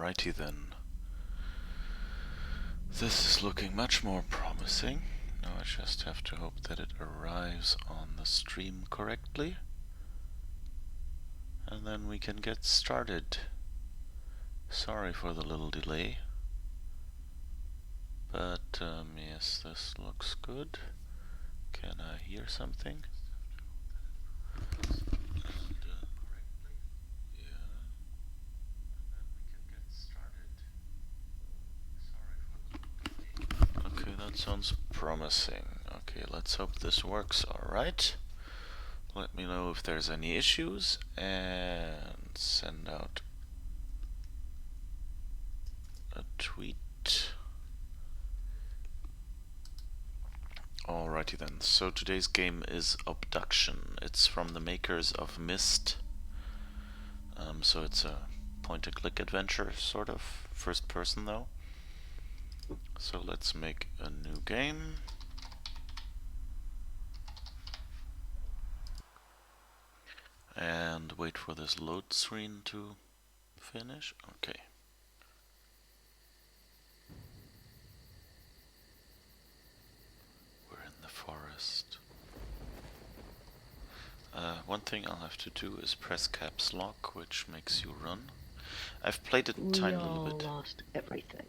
Alrighty then. This is looking much more promising. Now I just have to hope that it arrives on the stream correctly. And then we can get started. Sorry for the little delay. But yes, this looks good. Can I hear something? Okay, that sounds promising. Okay, let's hope this works alright. Let me know if there's any issues and send out a tweet. Alrighty then, so today's game is Abduction. It's from the makers of Myst. So it's a point-and-click adventure, sort of. First person though. So let's make a new game. And wait for this load screen to finish. Okay. We're in the forest. One thing I'll have to do is press caps lock, which makes you run. I've played it a tiny little bit. We all lost everything.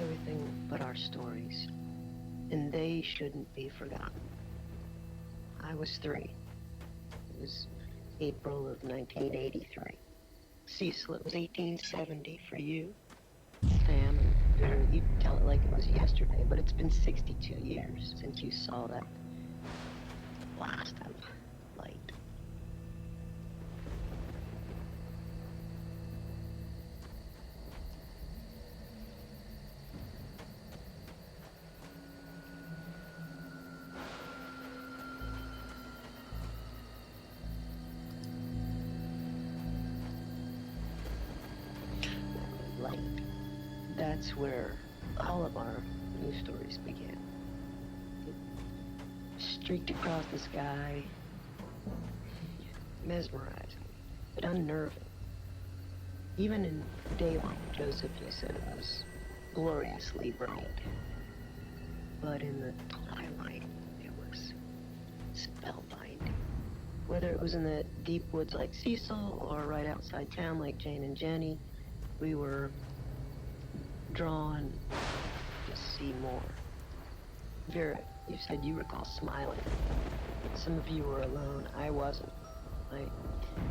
Everything but our stories. And they shouldn't be forgotten. I was 3. It was April of 1983. Cecil, it was 1870 for you. Sam and Bitter, you tell it like it was yesterday, but it's been 62 years since you saw that blast of light. Light. That's where all of our news stories began. It streaked across the sky, mesmerizing, but unnerving. Even in daylight, Joseph, you said it was gloriously bright. But in the twilight, it was spellbinding. Whether it was in the deep woods like Cecil or right outside town like Jane and Jenny, we were drawn to see more. Vera, you said you recall smiling. Some of you were alone. I wasn't. My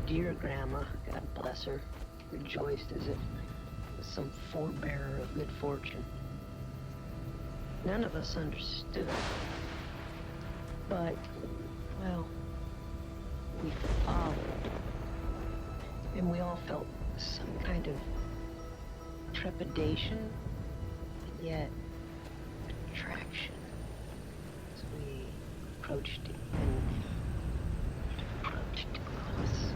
dear grandma, God bless her, rejoiced as if it was some forebearer of good fortune. None of us understood. But, well, we followed. And we all felt some kind of trepidation, and yet attraction as we approached it and approached us.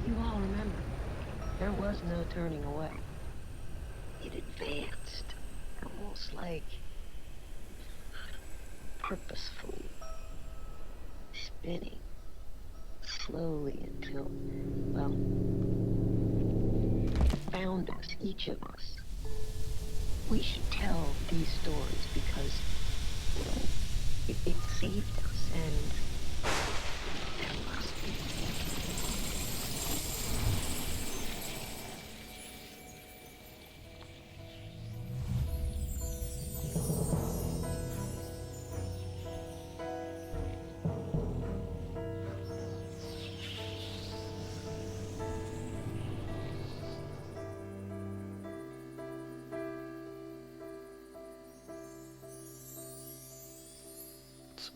You all remember, there was no turning away. It advanced, almost like purposefully spinning slowly until, well, it found us, each of us. We should tell these stories because it saved us, and there must be.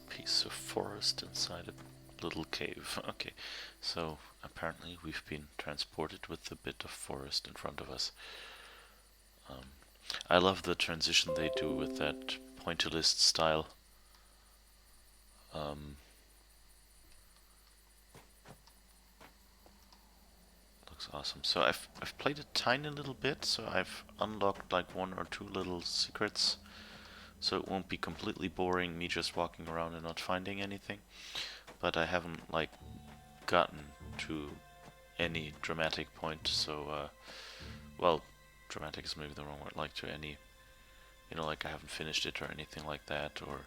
Piece of forest inside a little cave. Okay, so apparently we've been transported with a bit of forest in front of us. I love the transition they do with that pointillist style. Looks awesome. So I've played a tiny little bit, so I've unlocked like 1 or 2 little secrets. so it won't be completely boring me just walking around and not finding anything. But I haven't like gotten to any dramatic point, so well, dramatic is maybe the wrong word, like to any, you know, like I haven't finished it or anything like that, or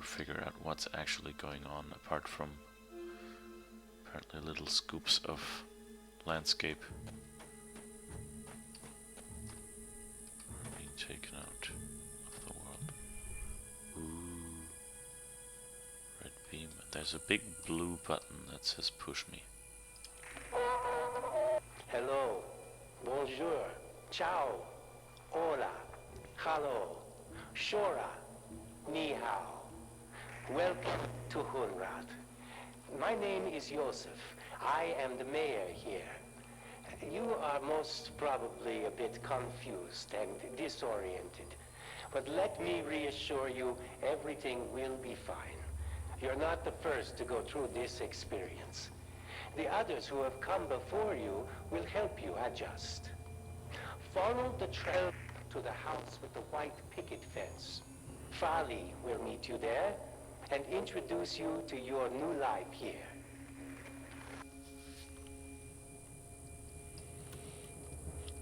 figure out what's actually going on apart from apparently little scoops of landscape are being taken out of the world. Ooh, red beam. There's a big blue button that says push me. Hello, bonjour, ciao, hola, hello, shora, ni hao. Welcome to Hunrath. My name is Joseph. I am the mayor here. You are most probably a bit confused and disoriented. But let me reassure you, everything will be fine. You're not the first to go through this experience. The others who have come before you will help you adjust. Follow the trail to the house with the white picket fence. Fali will meet you there and introduce you to your new life here.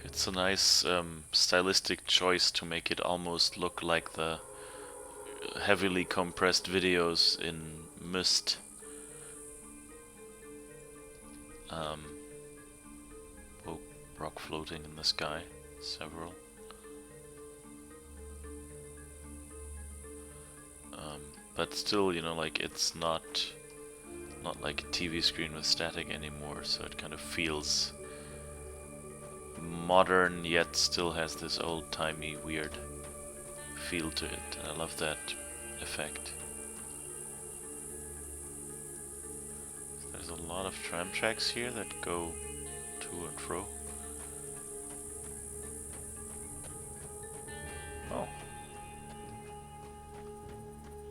It's a nice stylistic choice to make it almost look like the heavily compressed videos in Myst. Oh, rock floating in the sky, several. But still, you know, like it's not like a TV screen with static anymore, so it kind of feels modern yet still has this old-timey weird feel to it, and I love that effect. There's a lot of tram tracks here that go to and fro. Oh.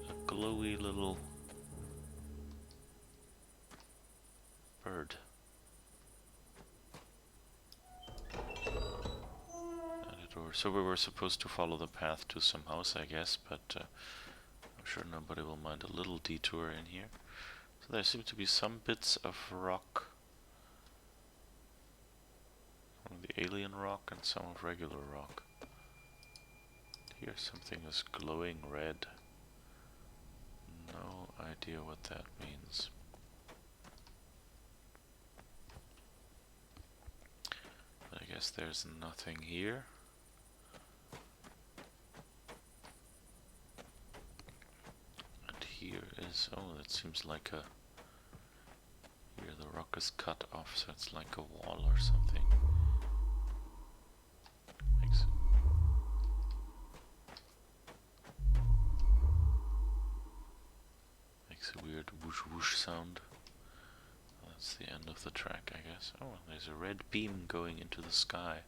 A glowy little bird. So we were supposed to follow the path to some house, I guess, but I'm sure nobody will mind a little detour in here. So there seem to be some bits of rock, some of the alien rock and some of regular rock. Here something is glowing red. No idea what that means. But I guess there's nothing here. Here is, oh, that seems like a, here the rock is cut off, so it's like a wall or something. Makes a weird whoosh whoosh sound. That's the end of the track, I guess. Oh, there's a red beam going into the sky.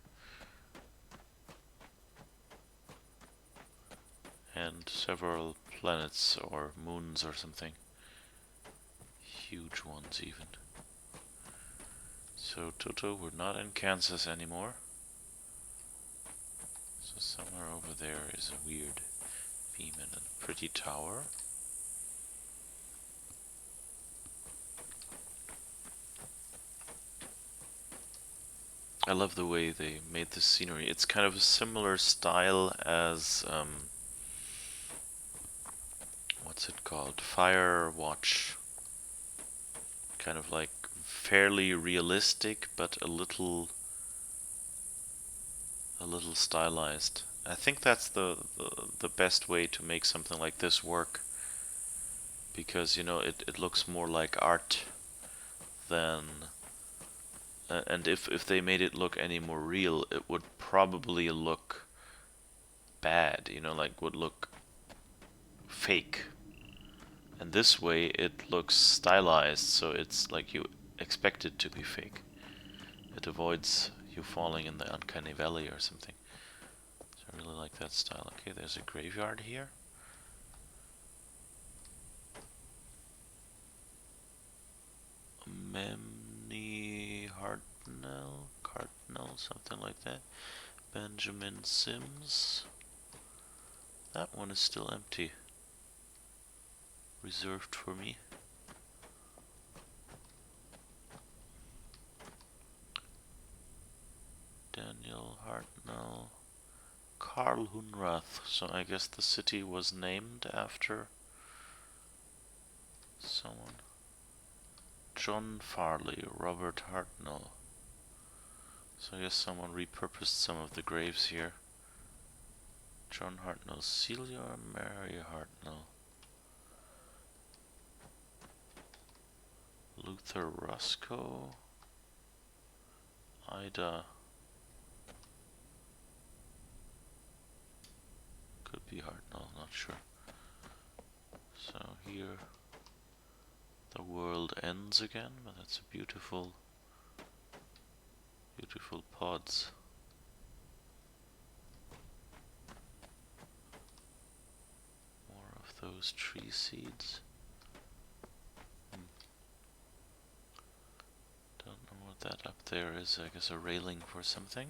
And several planets or moons or something. Huge ones even. So Toto, we're not in Kansas anymore. So somewhere over there is a weird beam and a pretty tower. I love the way they made the scenery. It's kind of a similar style as what's it called? Firewatch. Kind of like fairly realistic, but a little stylized. I think that's the best way to make something like this work, because you know it looks more like art than and if they made it look any more real, it would probably look bad, you know, like would look fake. And this way it looks stylized, so it's like you expect it to be fake. It avoids you falling in the uncanny valley or something. So I really like that style. Okay, there's a graveyard here. Memney Cardinal, something like that. Benjamin Sims. That one is still empty. Reserved for me. Daniel Hartnell. Karl Hunrath. So I guess the city was named after someone. John Farley, Robert Hartnell. So I guess someone repurposed some of the graves here. John Hartnell, Celia Mary Hartnell. Luther Roscoe. Ida. Could be Hartnell, not sure. So here the world ends again, but that's a beautiful, beautiful pods. More of those tree seeds. Don't know what that up there is. I guess a railing for something.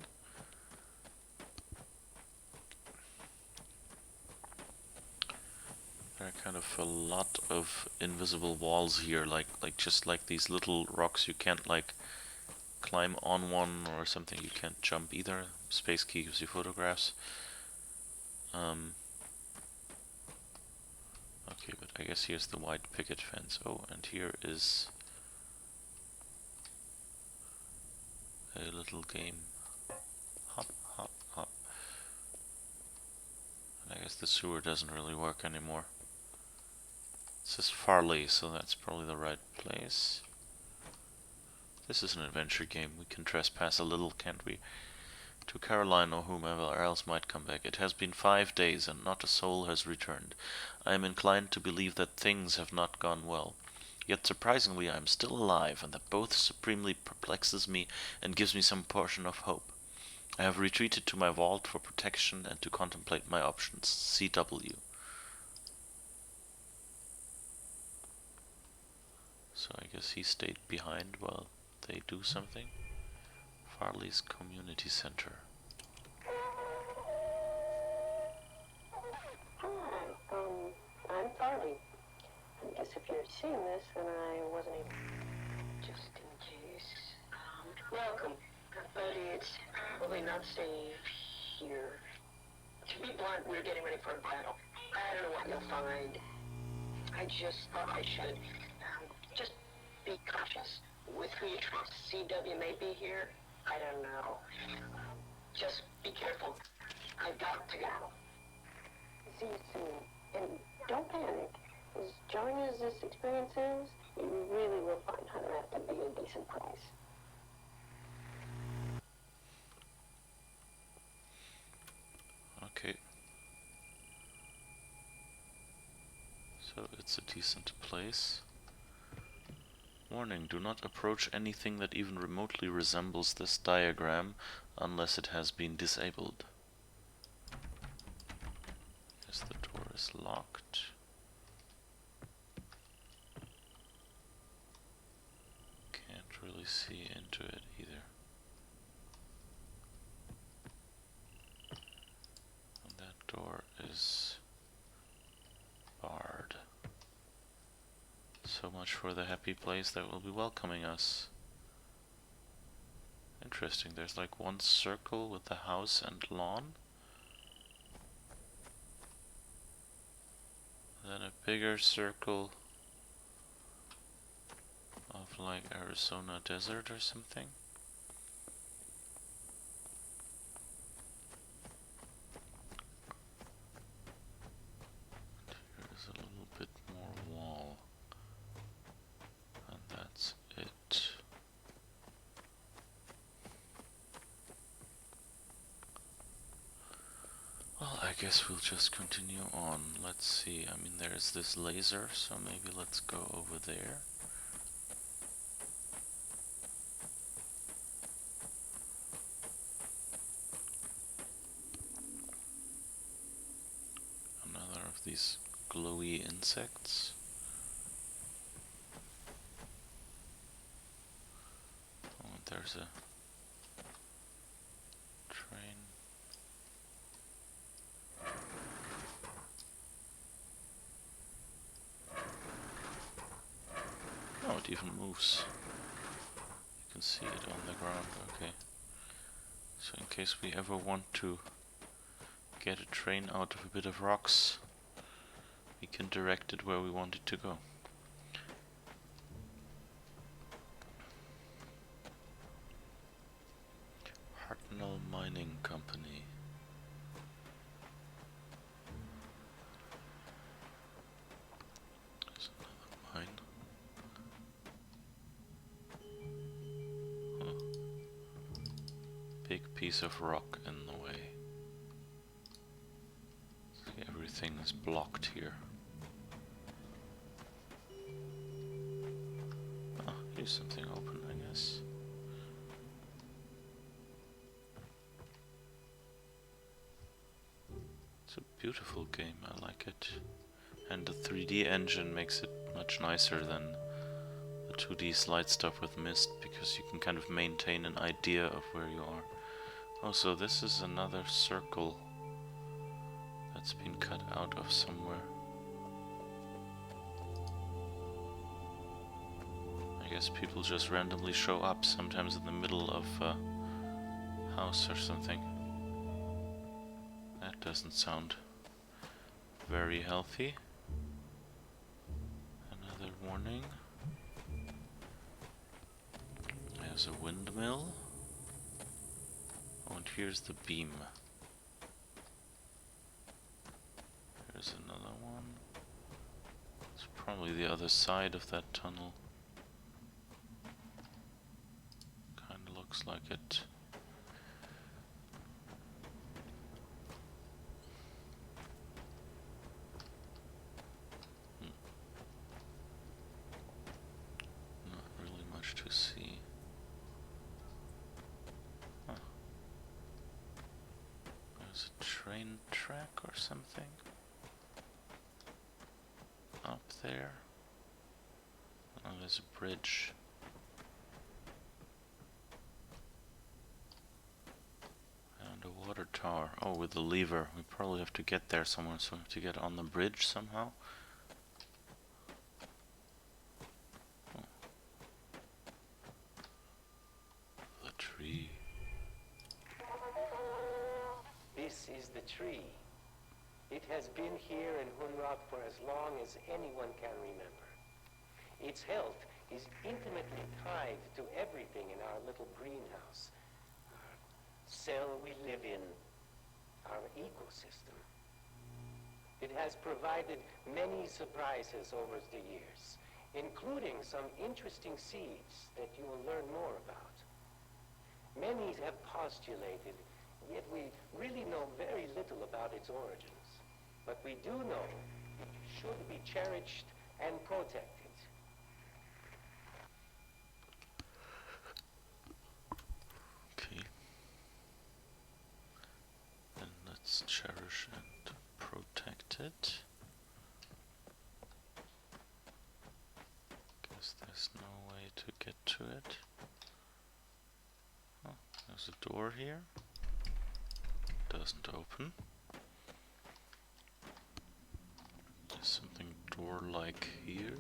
There are kind of a lot of invisible walls here, like just like these little rocks. You can't like climb on one or something. You can't jump either. Space key gives you photographs. Okay, but I guess here's the white picket fence. Oh, and here is a little game. Hop, hop, hop. And I guess the sewer doesn't really work anymore. It says Farley, so that's probably the right place. This is an adventure game. We can trespass a little, can't we? To Caroline or whomever else might come back. It has been 5 days and not a soul has returned. I am inclined to believe that things have not gone well. Yet surprisingly I am still alive, and that both supremely perplexes me and gives me some portion of hope. I have retreated to my vault for protection and to contemplate my options. CW. So I guess he stayed behind while they do something. Farley's Community Center. Hi, I'm Farley. I guess if you're seeing this, then I wasn't able. Just in case. Welcome. But it's probably not safe here. To be blunt, we're getting ready for a battle. I don't know what you'll find. I just thought I should. Just be cautious with who you trust. CW may be here. I don't know. Just be careful. I've got to go. See you soon. And don't panic. As jarring as this experience is, you really will find Hunrath to be a decent price. Okay. So it's a decent place. Warning, do not approach anything that even remotely resembles this diagram unless it has been disabled. Yes, the door is locked. Can't really see into it either. And that door is barred. So much for the happy place that will be welcoming us. Interesting, there's like one circle with the house and lawn. Then a bigger circle of like Arizona desert or something. And here's a little bit more wall. And that's it. Well, I guess we'll just continue on. Let's see, I mean there's this laser, so maybe let's go over there. Another of these glowy insects. Oh, and there's a train. even moves. You can see it on the ground, okay. So in case we ever want to get a train out of a bit of rocks, we can direct it where we want it to go. Hartnell Mining Company. There's another mine. Big piece of rock in the way. See, everything is blocked here. Oh, here's something open, I guess. It's a beautiful game, I like it. And the 3D engine makes it much nicer than the 2D slide stuff with Myst, because you can kind of maintain an idea of where you are. Oh, so this is another circle that's been cut out of somewhere. I guess people just randomly show up, sometimes in the middle of a house or something. That doesn't sound very healthy. Another warning. There's a windmill. Oh, and here's the beam. There's another one. It's probably the other side of that tunnel. Kinda looks like it. Not really much to see. Huh. There's a train track or something up there. Oh, there's a bridge. And a water tower. Oh, with the lever. We probably have to get there somewhere, so we have to get on the bridge somehow. Oh. The tree. This is the tree. It has been here in Hunrath for as long as anyone can remember. Its health is intimately tied to everything in our little greenhouse. Our cell we live in, our ecosystem. It has provided many surprises over the years, including some interesting seeds that you will learn more about. Many have postulated, yet we really know very little about its origins. But we do know it should be cherished and protected. Okay. Then let's cherish and protect it. Guess there's no way to get to it. Oh, there's a door here. Doesn't open. There's something door-like here.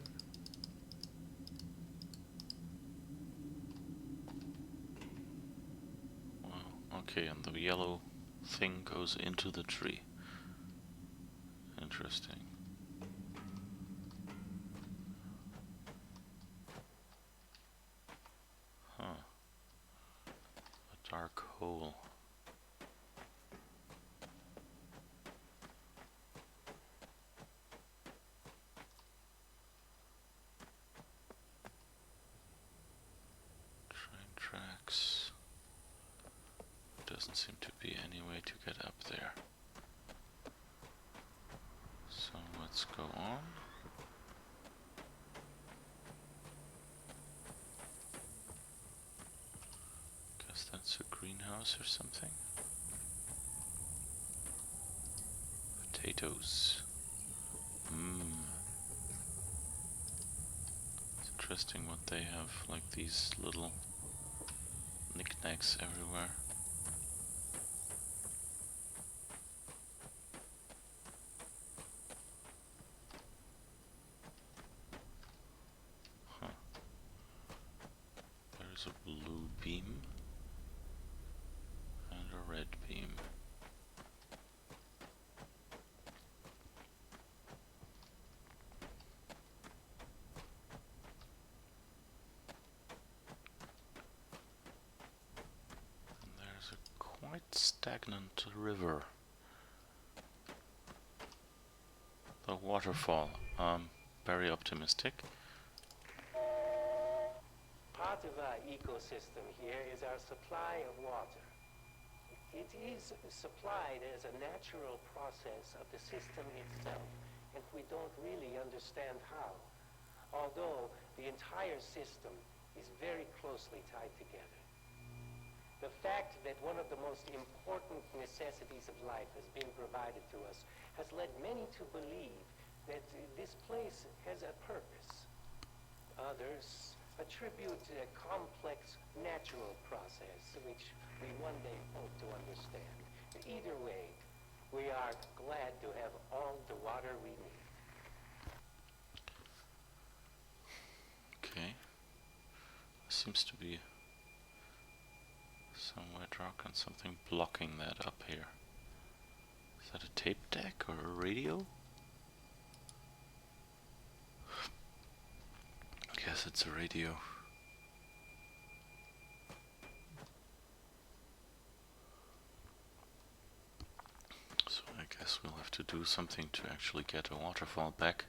Wow, okay, and the yellow thing goes into the tree. Interesting. Huh. A dark hole. Tracks. Doesn't seem to be any way to get up there. So let's go on. Guess that's a greenhouse or something. Potatoes. It's interesting what they have, like these little knickknacks everywhere. Huh. There's a blue beam and a red beam. And there's a quite stagnant river. The waterfall. Very optimistic. Part of our ecosystem here is our supply of water. It is supplied as a natural process of the system itself, and we don't really understand how. Although the entire system is very closely tied together. The fact that one of the most important necessities of life has been provided to us has led many to believe that this place has a purpose. Others attribute a complex natural process which we one day hope to understand. Either way, we are glad to have all the water we need. Okay. Seems to be some wet rock and something blocking that up here. Is that a tape deck or a radio? I guess it's a radio. So I guess we'll have to do something to actually get a waterfall back.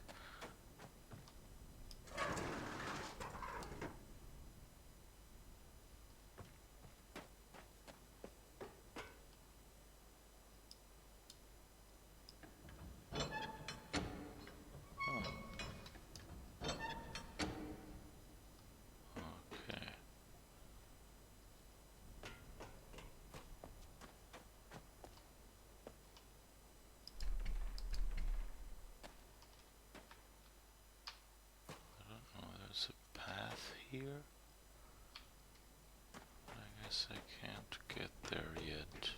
Okay. I don't know, there's a path here. I guess I can't get there yet.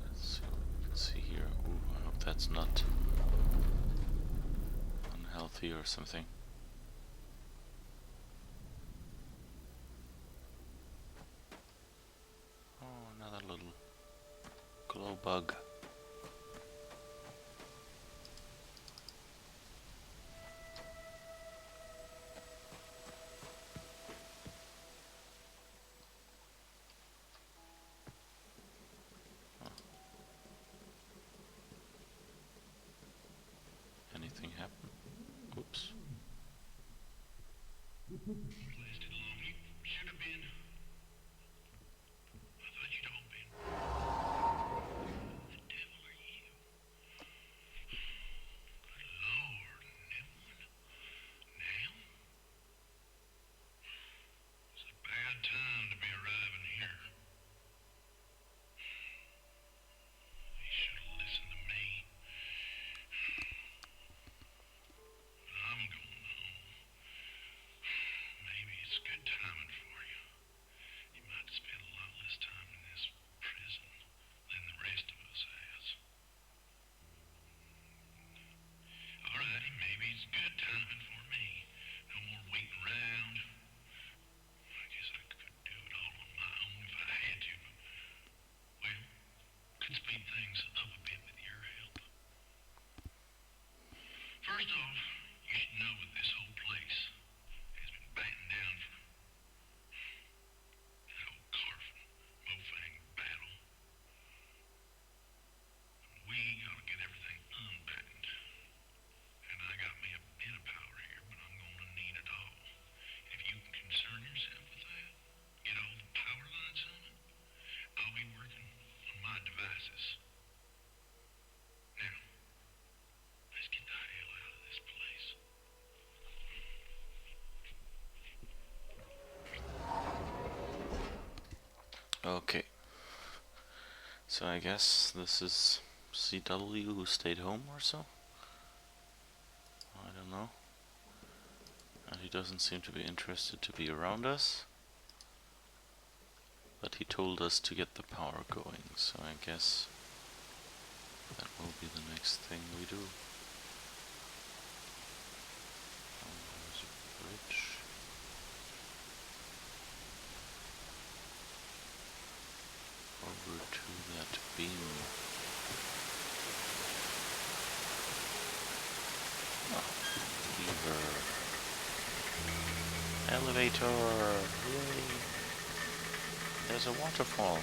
Let's see what we can see here. Ooh, I hope that's not unhealthy or something. Oh, another little glow bug. Anything happen? Oops. Lasted long. You should have been. I thought you'd all been. The devil are you? Good Lord, no one. Now? It's a bad time to be arriving here. You should have listened to me. I'm going home. Maybe it's good timing for you. You might spend a lot less time in this prison than the rest of us has. Alrighty, maybe it's good timing for me. No more waiting around. I guess I could do it all on my own if I had to, but, well, could speed things up a bit with your help. First off, you should know that this whole place has been battened down for that old Carfin Mofang battle. We gotta get everything unbattened. And I got me a bit of power here, but I'm gonna need it all. If you can concern yourself with that, get all the power lines on it, I'll be working on my devices. Now, let's get the hell out of this place. Okay. So I guess this is CW who stayed home or so? I don't know. And he doesn't seem to be interested to be around us. But he told us to get the power going, so I guess that will be the next thing we do. There's a bridge. Over to that beam. Oh, lever. Elevator! Yay! There's a waterfall.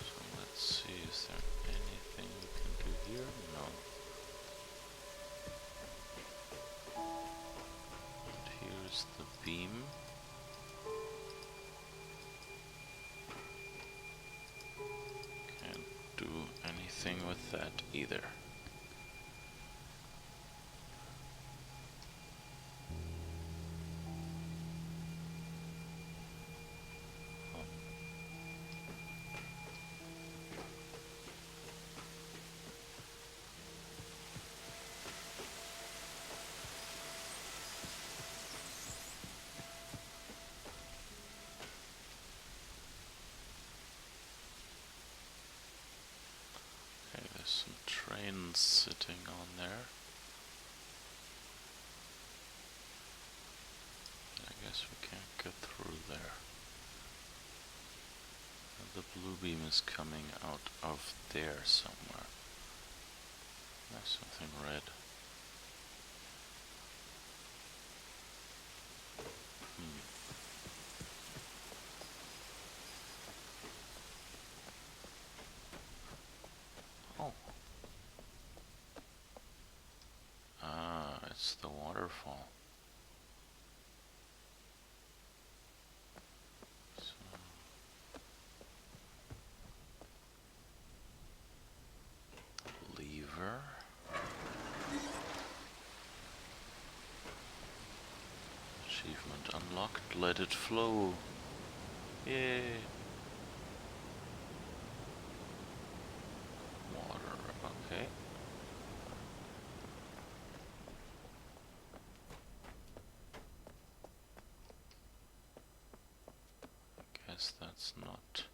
So let's see, is there anything we can do here? No. And here's the beam. Can't do anything with that either. Okay, there's some trains sitting on there. I guess we can't get through there. And the blue beam is coming out of there somewhere. There's something red. Oh. Ah, it's the waterfall. So lever. Achievement unlocked. Let it flow. Yay. Water. Okay. Guess that's not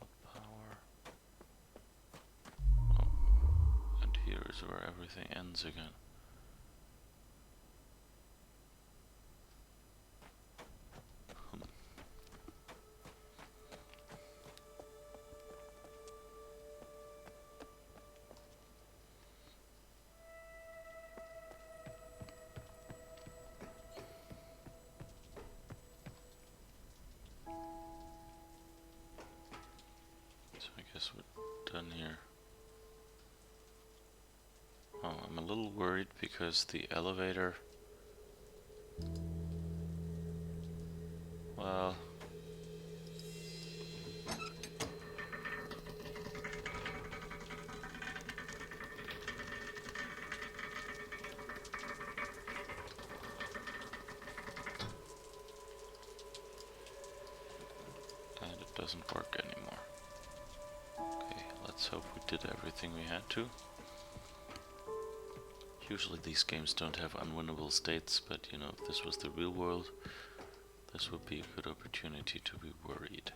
the power. Oh, and here is where everything ends again. So I guess we're done here. Oh, I'm a little worried because the elevator... Well... And it doesn't work anymore. Okay, let's hope we did everything we had to. Usually these games don't have unwinnable states, but you know, if this was the real world, this would be a good opportunity to be worried.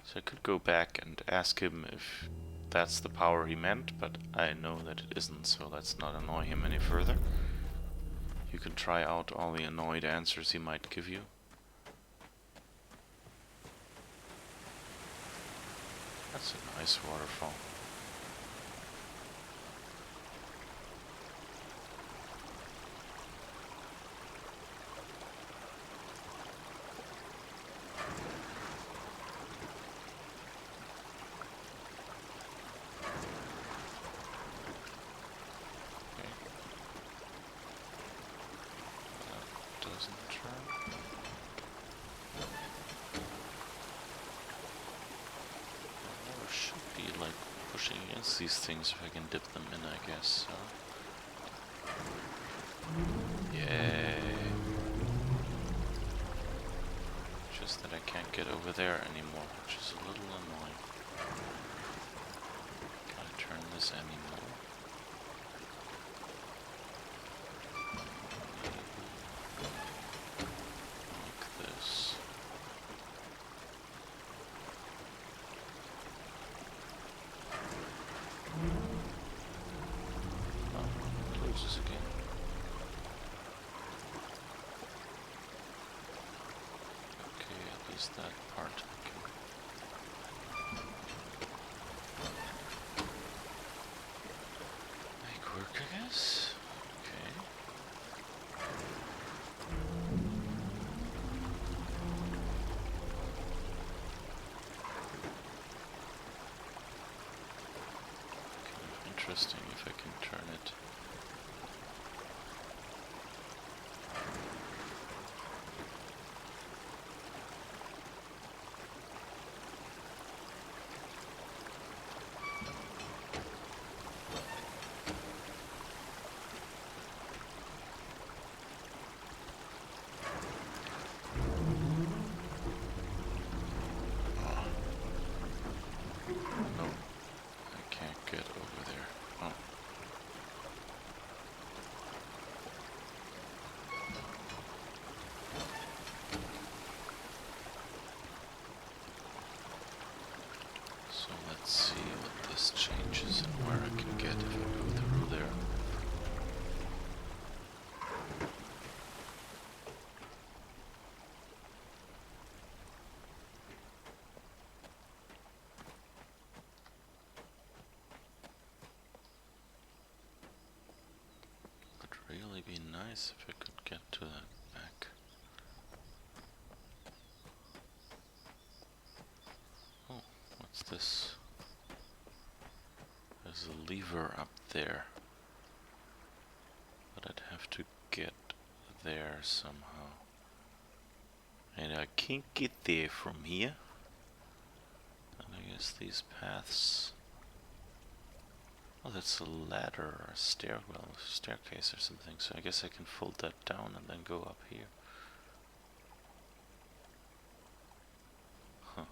So I could go back and ask him if that's the power he meant, but I know that it isn't, so let's not annoy him any further. You can try out all the annoyed answers he might give you. That's a nice waterfall. Doesn't turn. Or should be like pushing against these things if I can dip them in, I guess. So. Yay! Just that I can't get over there anymore, which is a little annoying. Gotta turn this anymore. Like this. Oh, closes again. Okay, at least that part I can make work, I guess. Okay. Interesting if I can turn it. No, I can't get over there. Oh. So let's see what this changes and where I can get if I go through there. Would really be nice if I could get to that back. Oh, what's this? There's a lever up there. But I'd have to get there somehow. And I can't get there from here. And I guess these paths... Oh, that's a ladder or a stairwell, staircase or something. So I guess I can fold that down and then go up here. Huh.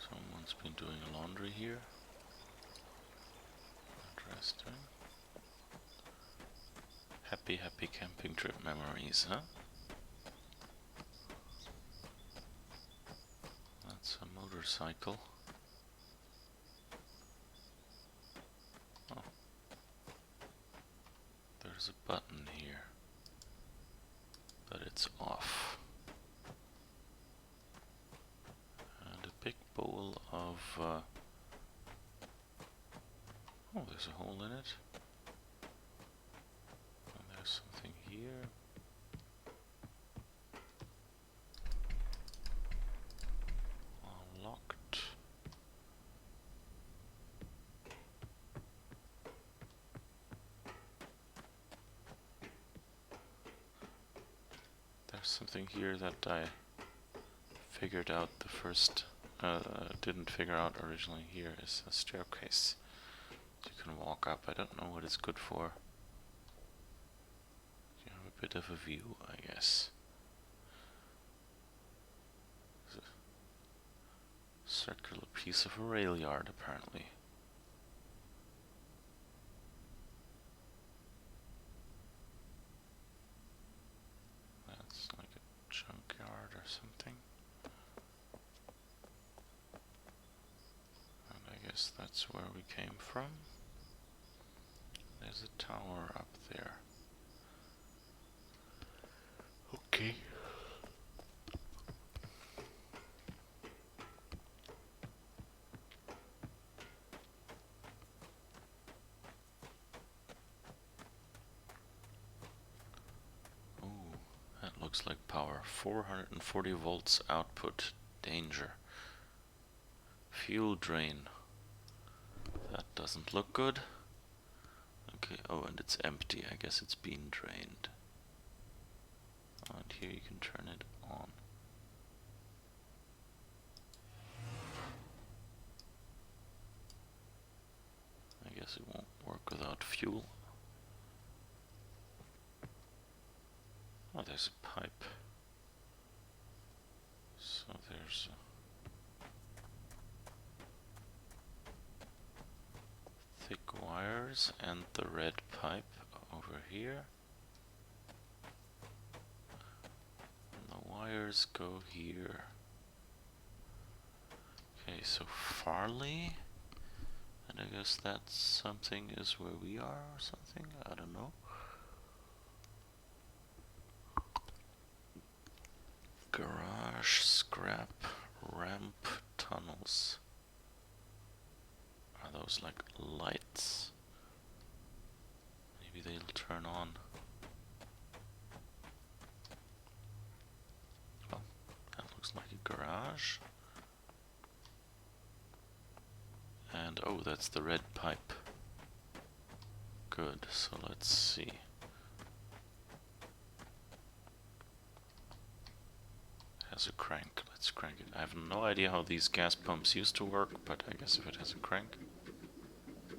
Someone's been doing laundry here. Interesting. Happy, happy camping trip memories, huh? That's a motorcycle. Oh. There's a button here. But it's off. And a big bowl of... Oh, there's a hole in it. And there's something here. Locked. There's something here that I figured out the first, didn't figure out originally. Here is a staircase. You can walk up. I don't know what it's good for. You have a bit of a view, I guess. It's a circular piece of a rail yard, apparently. That's like a junkyard or something. And I guess that's where we came from. There's a tower up there. Okay. Oh, that looks like power. 440 volts output. Danger. Fuel drain. That doesn't look good. Okay, oh, and it's empty. I guess it's been drained. Oh, and here you can turn it on. I guess it won't work without fuel. Oh, there's a pipe. So there's thick wires and the red pipe over here. And the wires go here. Okay, so Farley. And I guess that's something is where we are or something. I don't know. Garage, scrap, ramp, tunnels. Are those like lights? Maybe they'll turn on. Well, that looks like a garage. And oh, that's the red pipe. Good, so let's see. Has a crank. Let's crank it. I have no idea how these gas pumps used to work, but I guess if it has a crank. I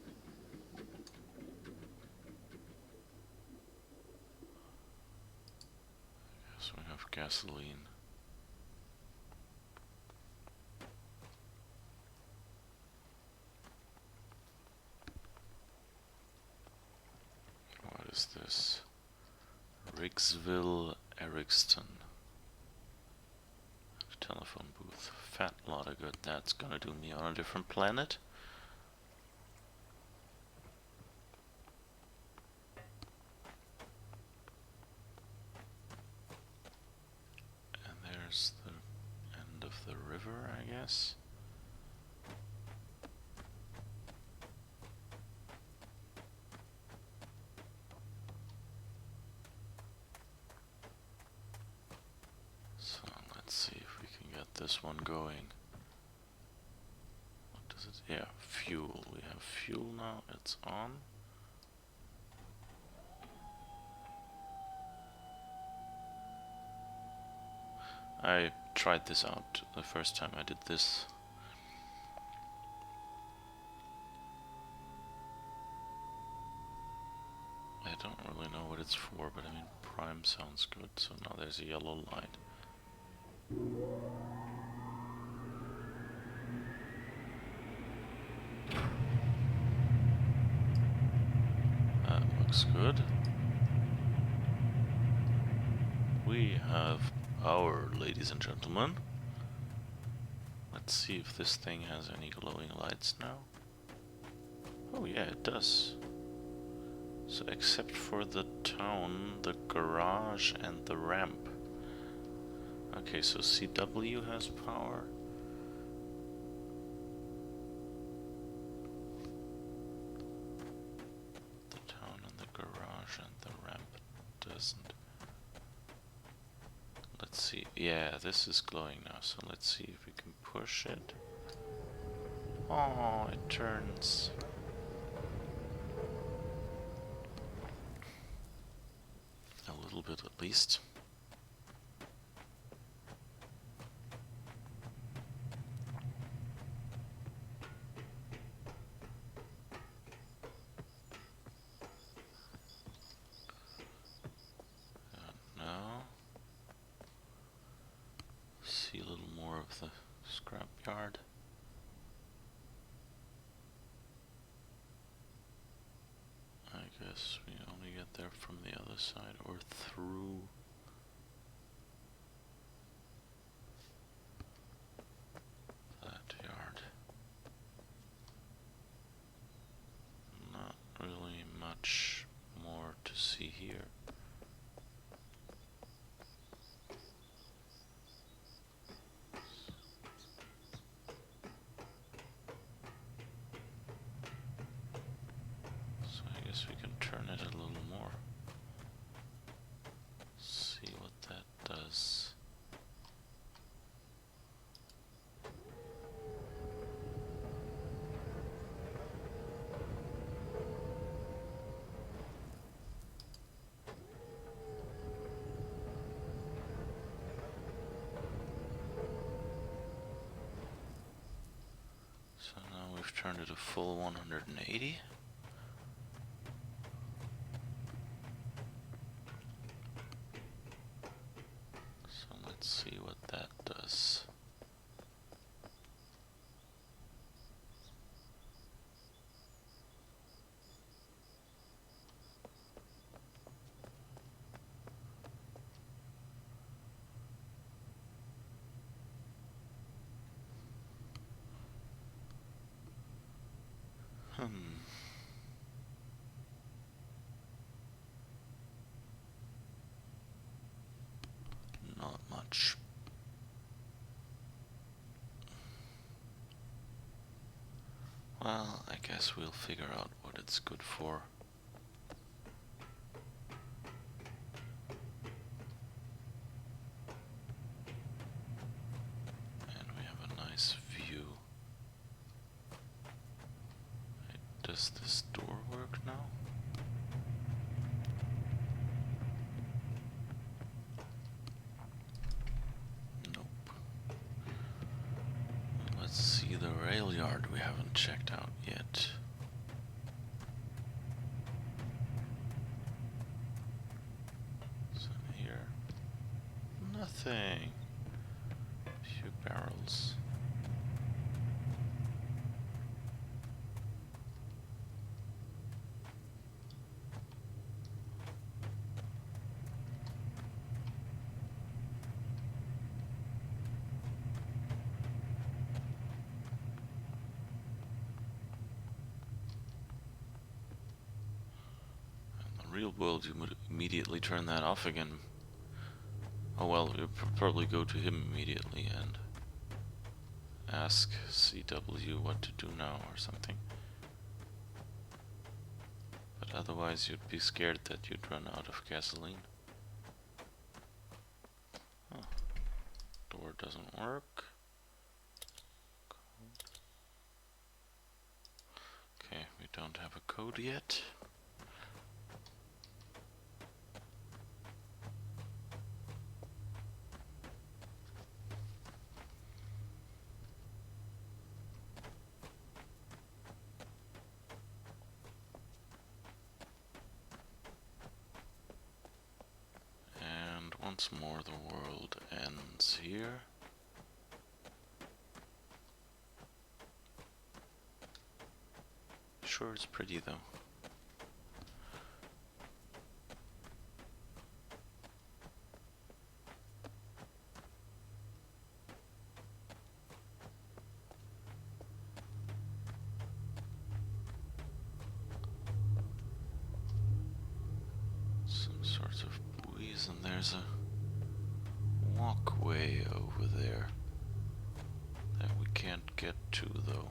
guess we have gasoline. What is this? Riggsville, Ericston. Telephone booth. Fat lot of good. That's gonna do me on a different planet. And there's the end of the river, I guess. So let's see if we can get this one going. What does it? Yeah, fuel. We have fuel now. It's on. I tried this out the first time I did this. I don't really know what it's for, but I mean, prime sounds good. So now there's a yellow light. That looks good. We have power, ladies and gentlemen. Let's see if this thing has any glowing lights now. Oh yeah, it does. So except for the town, the garage and the ramp. Okay, so CW has power. The town and the garage and the ramp doesn't. Let's see. Yeah, this is glowing now, so let's see if we can push it. Oh, it turns. A little bit at least. Now, see a little more of the scrapyard. I guess we only get there from the other side or through. That yard. Not really much more to see here. So I guess we can turn it a little more. See what that does. So now we've turned it a full 180. Not much. Well, I guess we'll figure out what it's good for. And we have a nice view. Does this door work now? Nope. Let's see the rail yard we haven't checked out yet. So here, nothing. A few barrels. Real world, you would immediately turn that off again. Oh well, you'd probably go to him immediately and ask CW what to do now or something. But otherwise you'd be scared that you'd run out of gasoline. Oh, door doesn't work. Okay, we don't have a code yet. Once more the world ends here. Sure, it's pretty though. Some sorts of buoys, and there's a walkway over there that we can't get to though.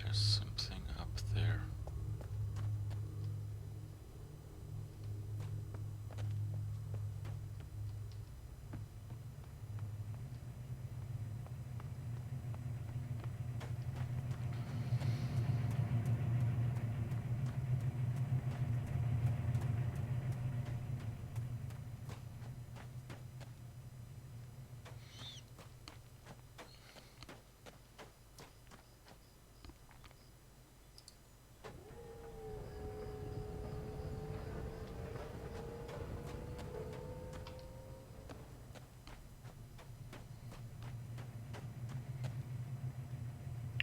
There's something up there.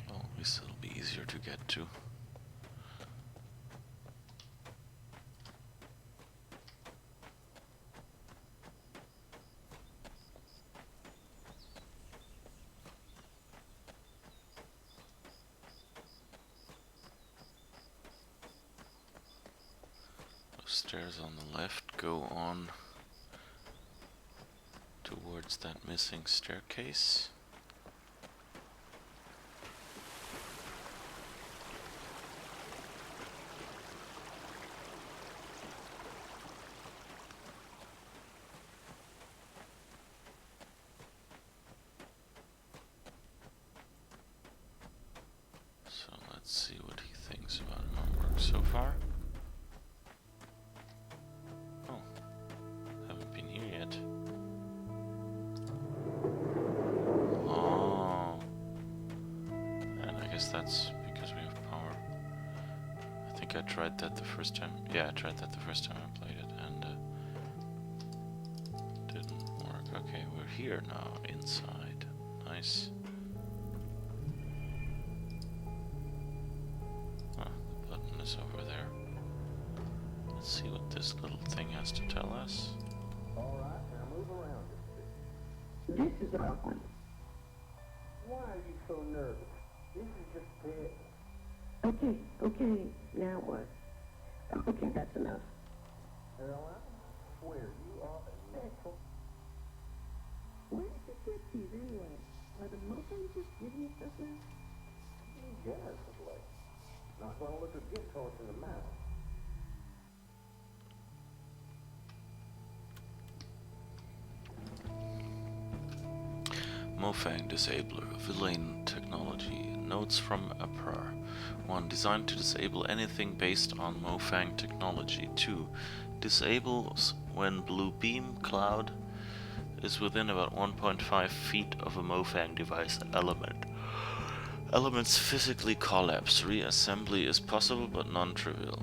Well, at least it'll be easier to get to. Those stairs on the left go on towards that missing staircase. So let's see what he thinks about our work so far. Oh, haven't been here yet. Oh, and I guess that's because we have power. I think I tried that the first time. Yeah, I tried that the first time I played it, and Okay, we're here now, inside. Nice. Ah, the button is over there. Let's see what this little thing has to tell us. Alright, now move around a bit. This is our one. Why are you so nervous? This is just it. Okay, now what? Okay, that's enough. Girl, I swear you are a natural. Where did you get these anyway? Are the Muffins just giving you stuff now? Generously. Not gonna look a gift horse in the mouth. Mofang Disabler, Villain Technology. Notes from Emperor. 1. Designed to disable anything based on Mofang technology. 2. Disables when blue beam cloud is within about 1.5 feet of a Mofang device element. Elements physically collapse. Reassembly is possible but non-trivial.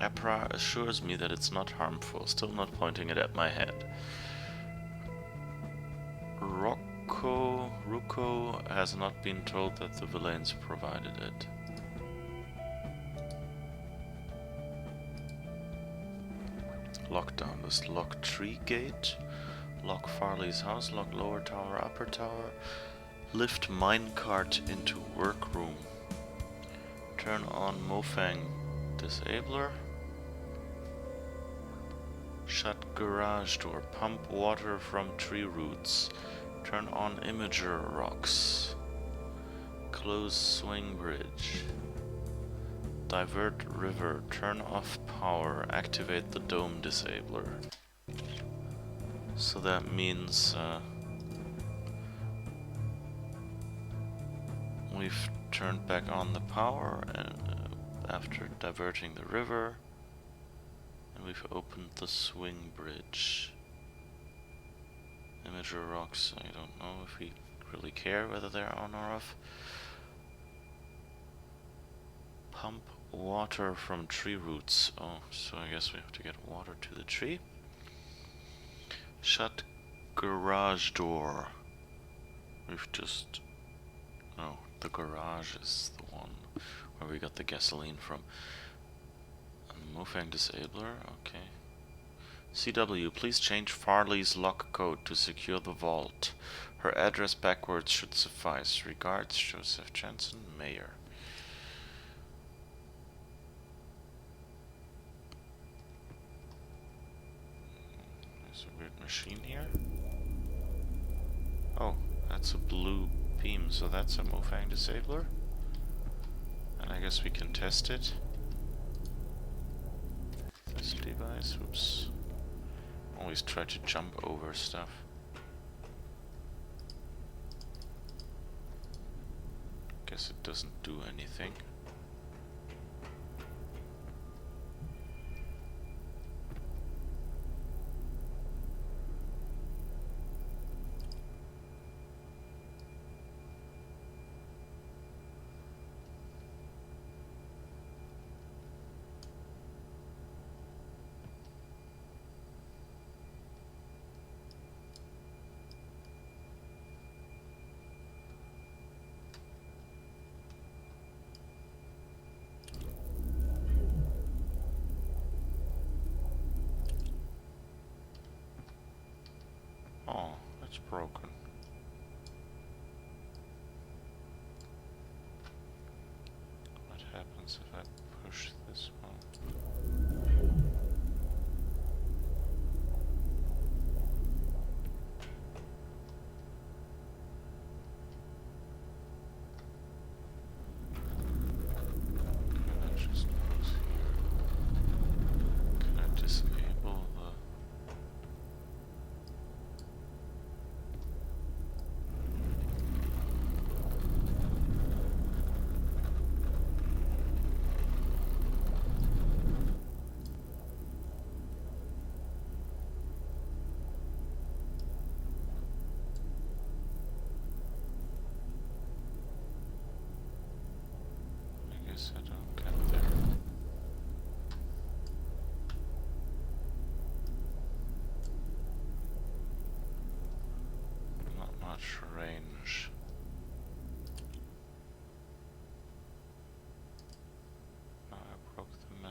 Emperor assures me that it's not harmful, still not pointing it at my head. Ruko has not been told that the villains provided it. Lockdown. This lock tree gate. Lock Farley's house. Lock lower tower, upper tower. Lift minecart into workroom. Turn on Mofang disabler. Shut garage door. Pump water from tree roots. Turn on imager rocks. Close swing bridge. Divert river. Turn off power. Activate the dome disabler. So that means we've turned back on the power and after diverting the river, and we've opened the swing bridge. Imager rocks, I don't know if we really care whether they're on or off. Pump water from tree roots. Oh, so I guess we have to get water to the tree. Shut garage door. We've just... No, the garage is the one where we got the gasoline from. Mofang disabler, okay. CW, please change Farley's lock code to secure the vault. Her address backwards should suffice. Regards, Joseph Jensen, Mayor. There's a weird machine here. Oh, that's a blue beam, so that's a Mofang disabler. And I guess we can test it. This device, whoops. Always try to jump over stuff. Guess it doesn't do anything. Oh, it's broken. What happens if I push this one? Can I just put here? Can I disable the...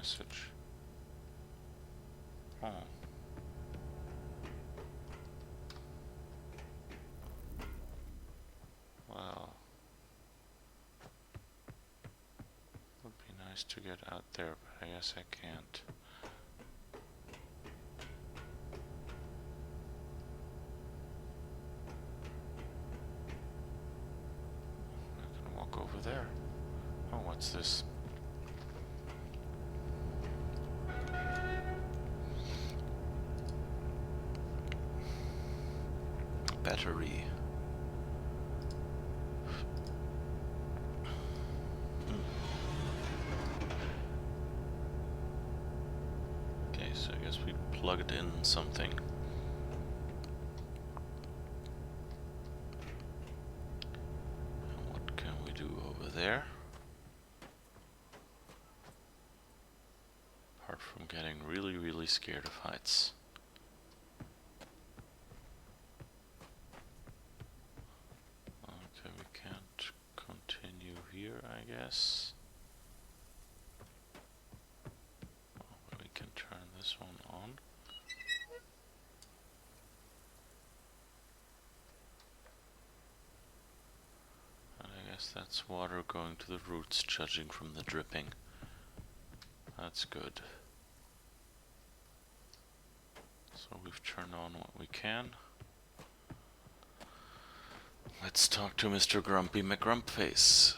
message. Oh. Well, would be nice to get out there, but I guess I can't. I can walk over there. Oh, what's this? Battery. Okay, so I guess we plugged in something. And what can we do over there? Apart from getting really, really scared of heights. Okay, we can't continue here, I guess. Oh, but we can turn this one on. And I guess that's water going to the roots, judging from the dripping. That's good. So we've turned on what we can. Let's talk to Mr. Grumpy McGrumpface.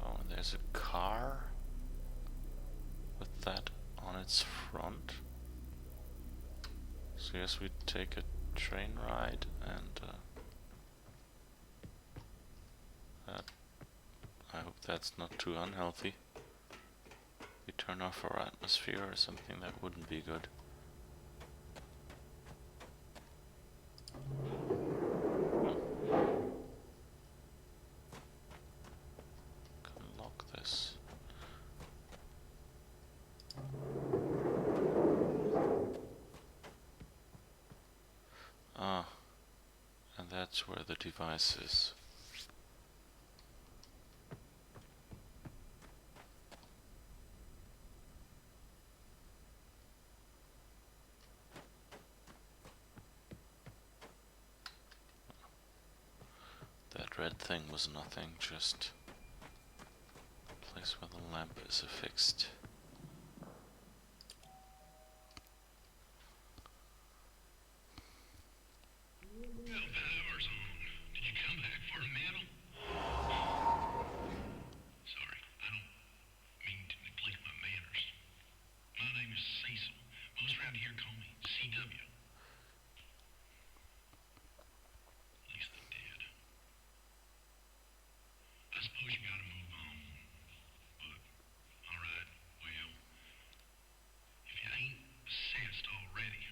Oh, and there's a car with that on its front. So yes, we take a train ride, and I hope that's not too unhealthy. We turn off our atmosphere or something, that wouldn't be good. Can lock this. Ah, and that's where the device is. That red thing was nothing, just a place where the lamp is affixed. Well, power's on. Did you come back for a medal? Sorry, I don't mean to neglect my manners. My name is Cecil. Most around here call me CW. At least they did. I suppose you gotta move on. But, alright, well, if you ain't sensed already,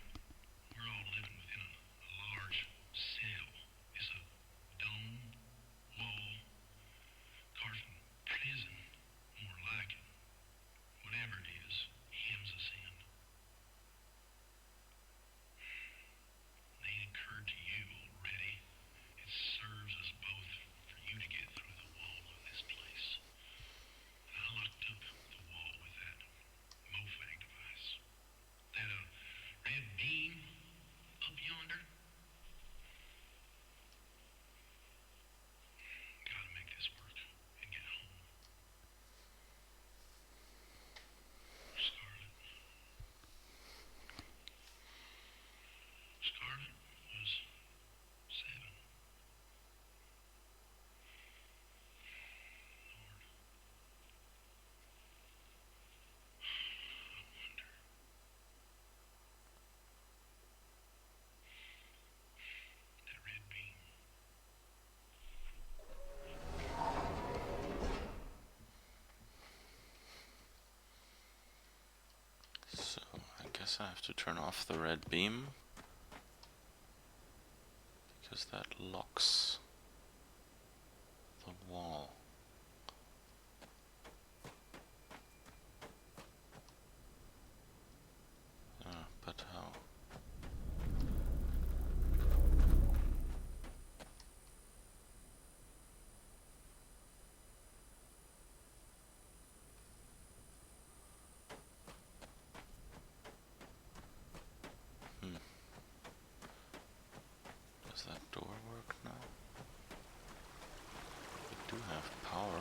we're all living within a large cell. It's a dome, wall, carved from prison, more like it. Whatever it is, hems us in. They ain't occurred to you already. It serves us both for you to get through the wall of this place. And I locked up the wall with that MOFAG device. That red beam up yonder. Gotta make this work and get home. Scarlet. Scarlet was 7. Lord. I wonder. That red beam. So I guess I have to turn off the red beam, because that locks the wall. But how? work now? We do have power.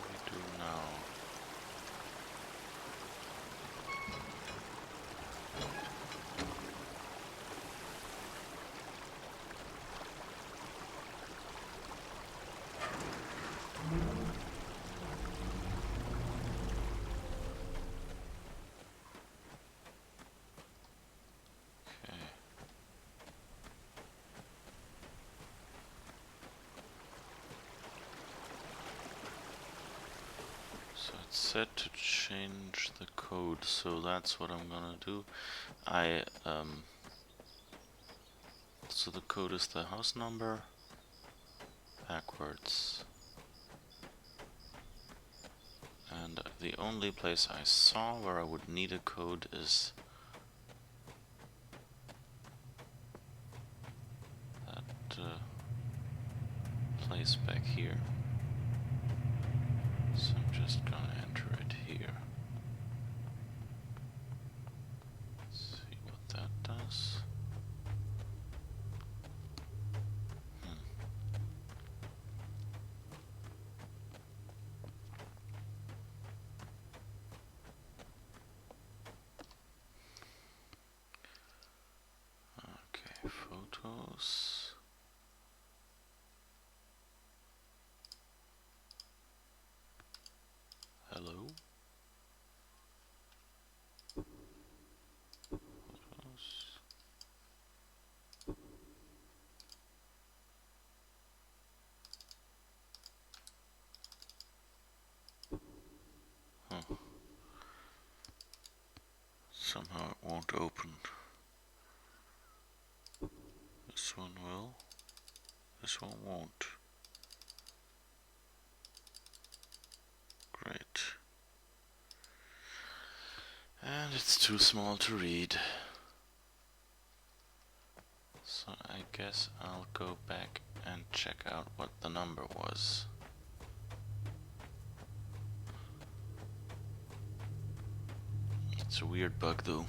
What do we do now? Okay. So it's set to change the code, so that's what I'm gonna do. So the code is the house number backwards. And the only place I saw where I would need a code is that place back here. So I'm just gonna enter it here. See what that does. Okay, photos. Hello. Photos. Huh. Somehow it won't open. This one will. This one won't. Great. And it's too small to read. So I guess I'll go back and check out what the number was. It's a weird bug though.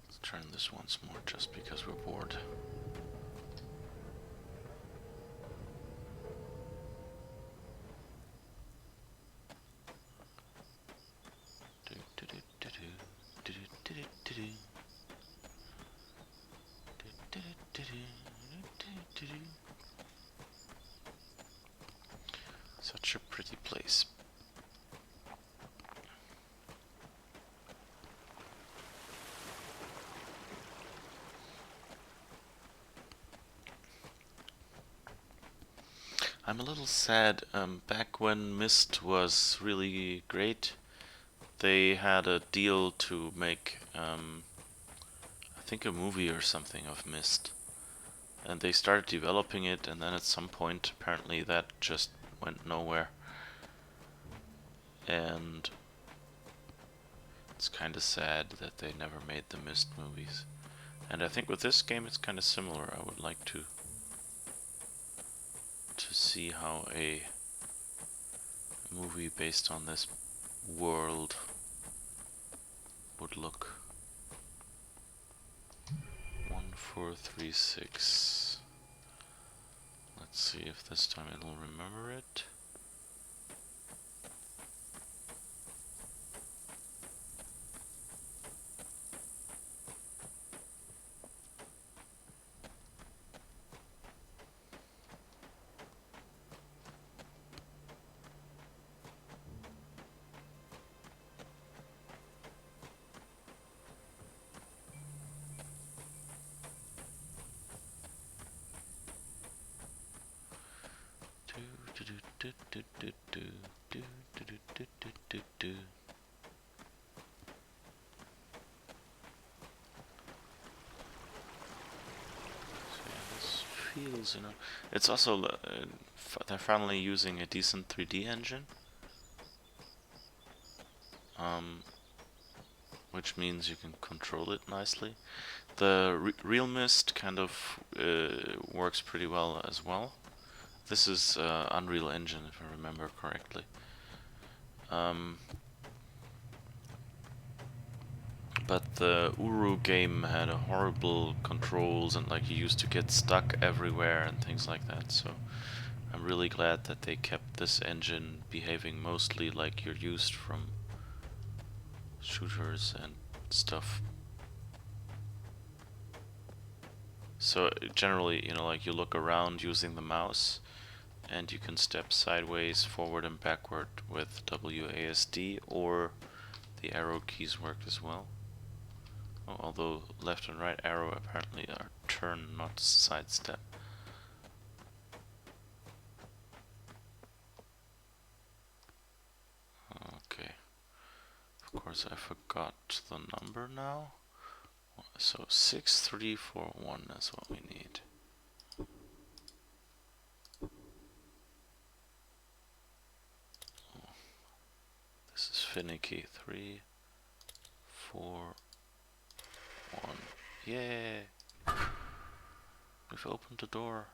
Let's turn this once more just because we're bored. Such a pretty place. I'm a little sad. Back when Myst was really great, they had a deal to make, I think, a movie or something of Myst. And they started developing it, and then at some point, apparently, that just went nowhere. And it's kind of sad that they never made the Myst movies. And I think with this game, it's kind of similar. I would like to see how a movie based on this world would look. 1436. Let's see if this time it'll remember it. This feels, it's also they're finally using a decent 3D engine, which means you can control it nicely. The Real Mist kind of works pretty well as well. This is Unreal Engine, if I remember correctly. But the Uru game had a horrible controls and like you used to get stuck everywhere and things like that, so I'm really glad that they kept this engine behaving mostly like you're used from shooters and stuff. So generally, like you look around using the mouse and you can step sideways, forward and backward with WASD, or the arrow keys work as well. Although left and right arrow apparently are turn, not sidestep. Okay. Of course I forgot the number now. So 6341 is what we need. This is finicky. 3, 4, 1. Yay! We've opened the door.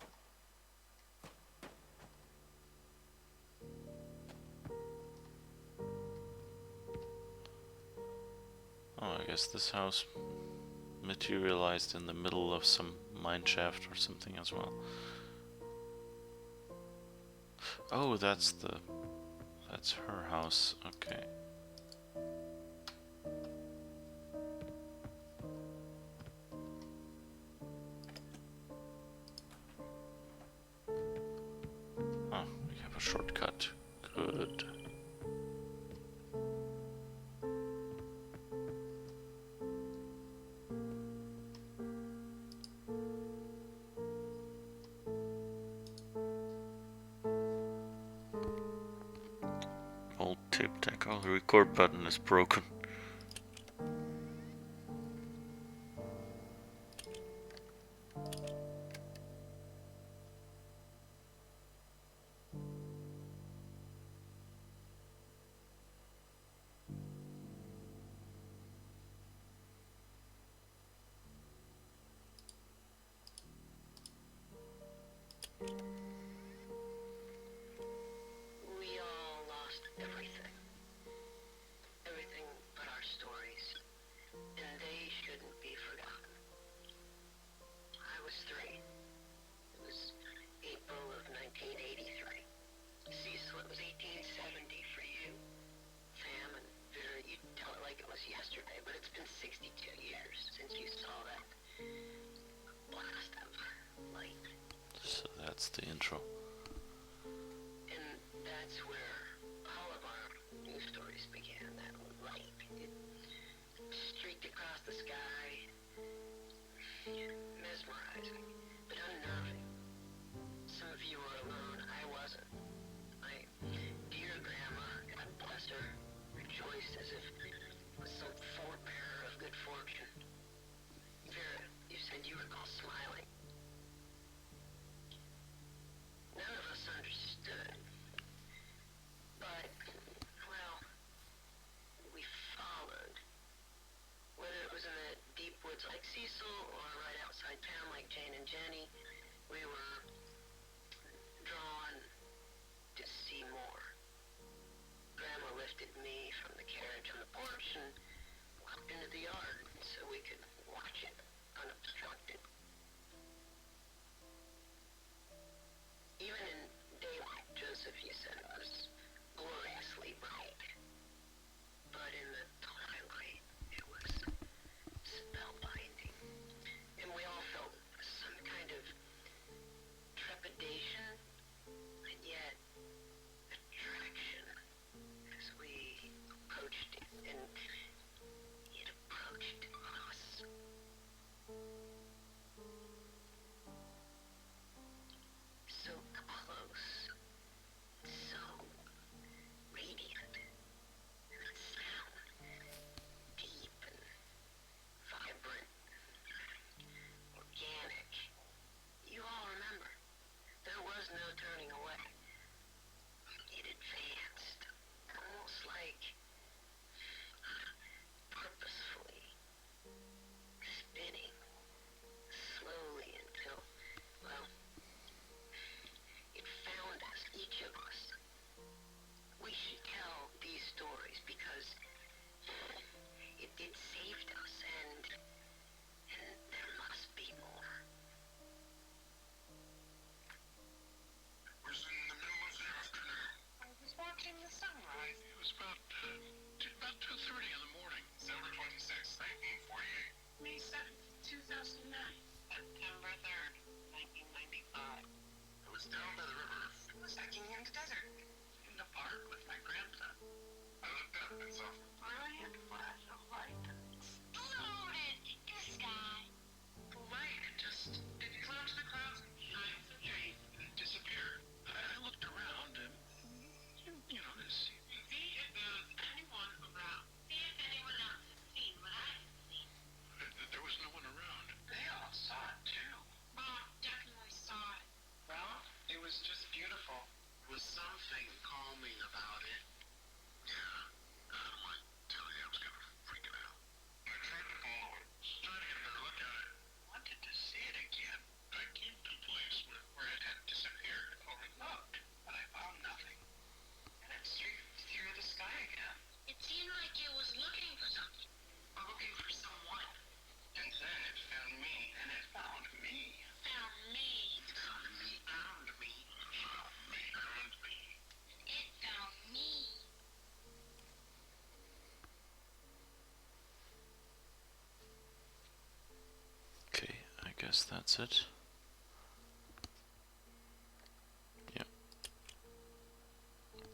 Oh, I guess this house materialized in the middle of some mine shaft or something as well. Oh, that's her house. Okay. Oh, we have a shortcut. Good. Old tape deck. Oh, the record button is broken. We all lost everything. Everything but our stories. And they shouldn't be forgotten. I was 3. It was April of 1983. Cecil, it was 1870 for you. Sam and Vera, you tell it like it was yesterday, but it's been 62 years since you saw that blast of light. So that's the intro. And that's where all of our news stories began, that light. It streaked across the sky, mesmerizing, but unnerving. Some of you were alone, I wasn't. My dear grandma, God bless her, rejoiced as if with some forebearer of good fortune. Vera, you said you recall smiling. None of us understood. But, well, we followed. Whether it was in the deep woods like Cecil or right outside town like Jane and Jenny, we were drawn to see more. Grandma lifted me from the carriage on the porch and walked into the yard so we could watch it unobstructed. Even in daylight, Joseph, you said it was gloriously bright. But in the twilight, it was spellbinding. And we all felt some kind of trepidation, and yet attraction as we approached it, and it approached us. So close, guess that's it. Yeah.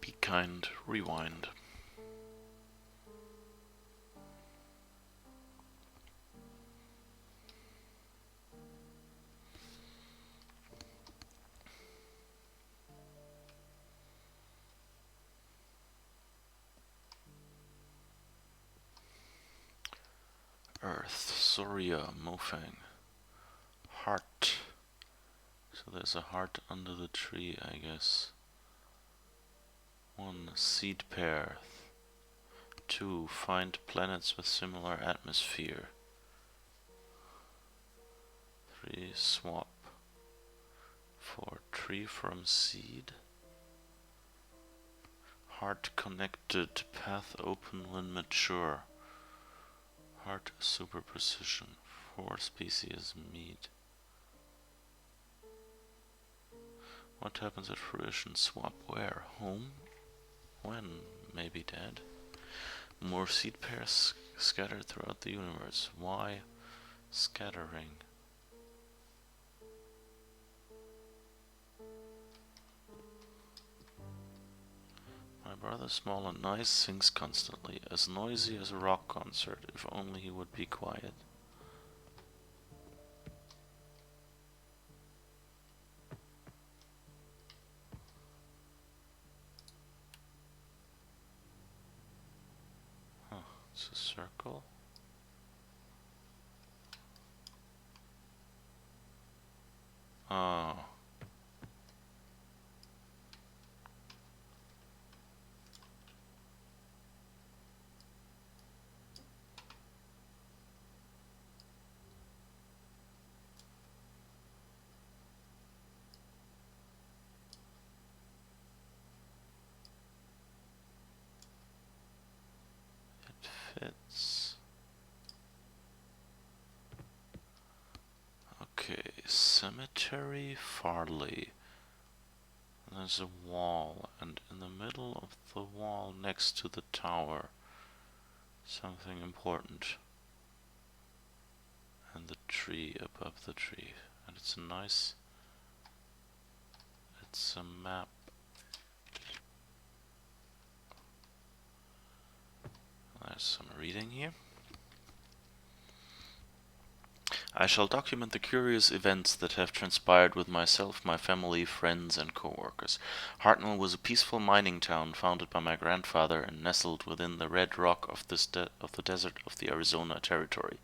Be kind, rewind. Earth, Soria, Mofang. Heart. So there's a heart under the tree, I guess. 1. Seed pair. 2. Find planets with similar atmosphere. 3. Swap. 4. Tree from seed. Heart connected, path open when mature. Heart super precision. 4 species meet. What happens at fruition? Swap where? Home? When? Maybe dead. More seed pairs scattered throughout the universe. Why scattering? My brother, small and nice, sings constantly, as noisy as a rock concert. If only he would be quiet. Huh, it's a circle. Oh. Fits. Okay, cemetery, Farley. There's a wall, and in the middle of the wall next to the tower, something important. And the tree above the tree. And it's a nice... It's a map. There's some reading here. I shall document the curious events that have transpired with myself, my family, friends, and co-workers. Hartnell was a peaceful mining town founded by my grandfather and nestled within the red rock of the desert of the Arizona Territory.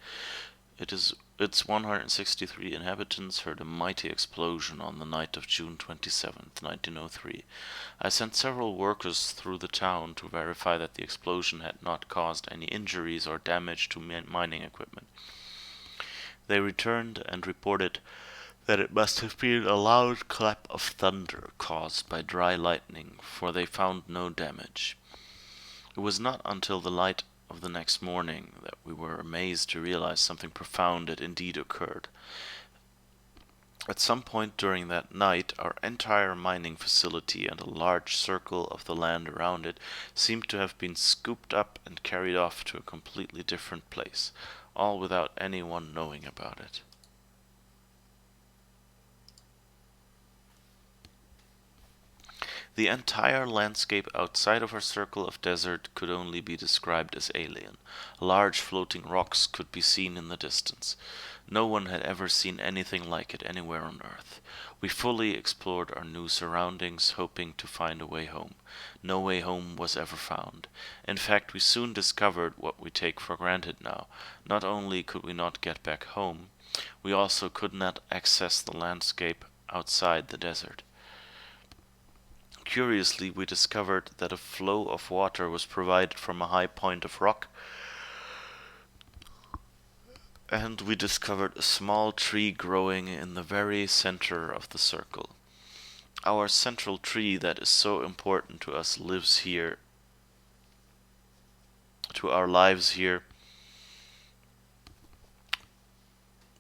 Its 163 inhabitants heard a mighty explosion on the night of June 27th, 1903. I sent several workers through the town to verify that the explosion had not caused any injuries or damage to mining equipment. They returned and reported that it must have been a loud clap of thunder caused by dry lightning, for they found no damage. It was not until the light of the next morning that we were amazed to realize something profound had indeed occurred. At some point during that night, our entire mining facility and a large circle of the land around it seemed to have been scooped up and carried off to a completely different place, all without anyone knowing about it. The entire landscape outside of our circle of desert could only be described as alien. Large floating rocks could be seen in the distance. No one had ever seen anything like it anywhere on Earth. We fully explored our new surroundings, hoping to find a way home. No way home was ever found. In fact, we soon discovered what we take for granted now. Not only could we not get back home, we also could not access the landscape outside the desert. Curiously, we discovered that a flow of water was provided from a high point of rock, and we discovered a small tree growing in the very center of the circle. Our central tree that is so important to us lives here, to our lives here,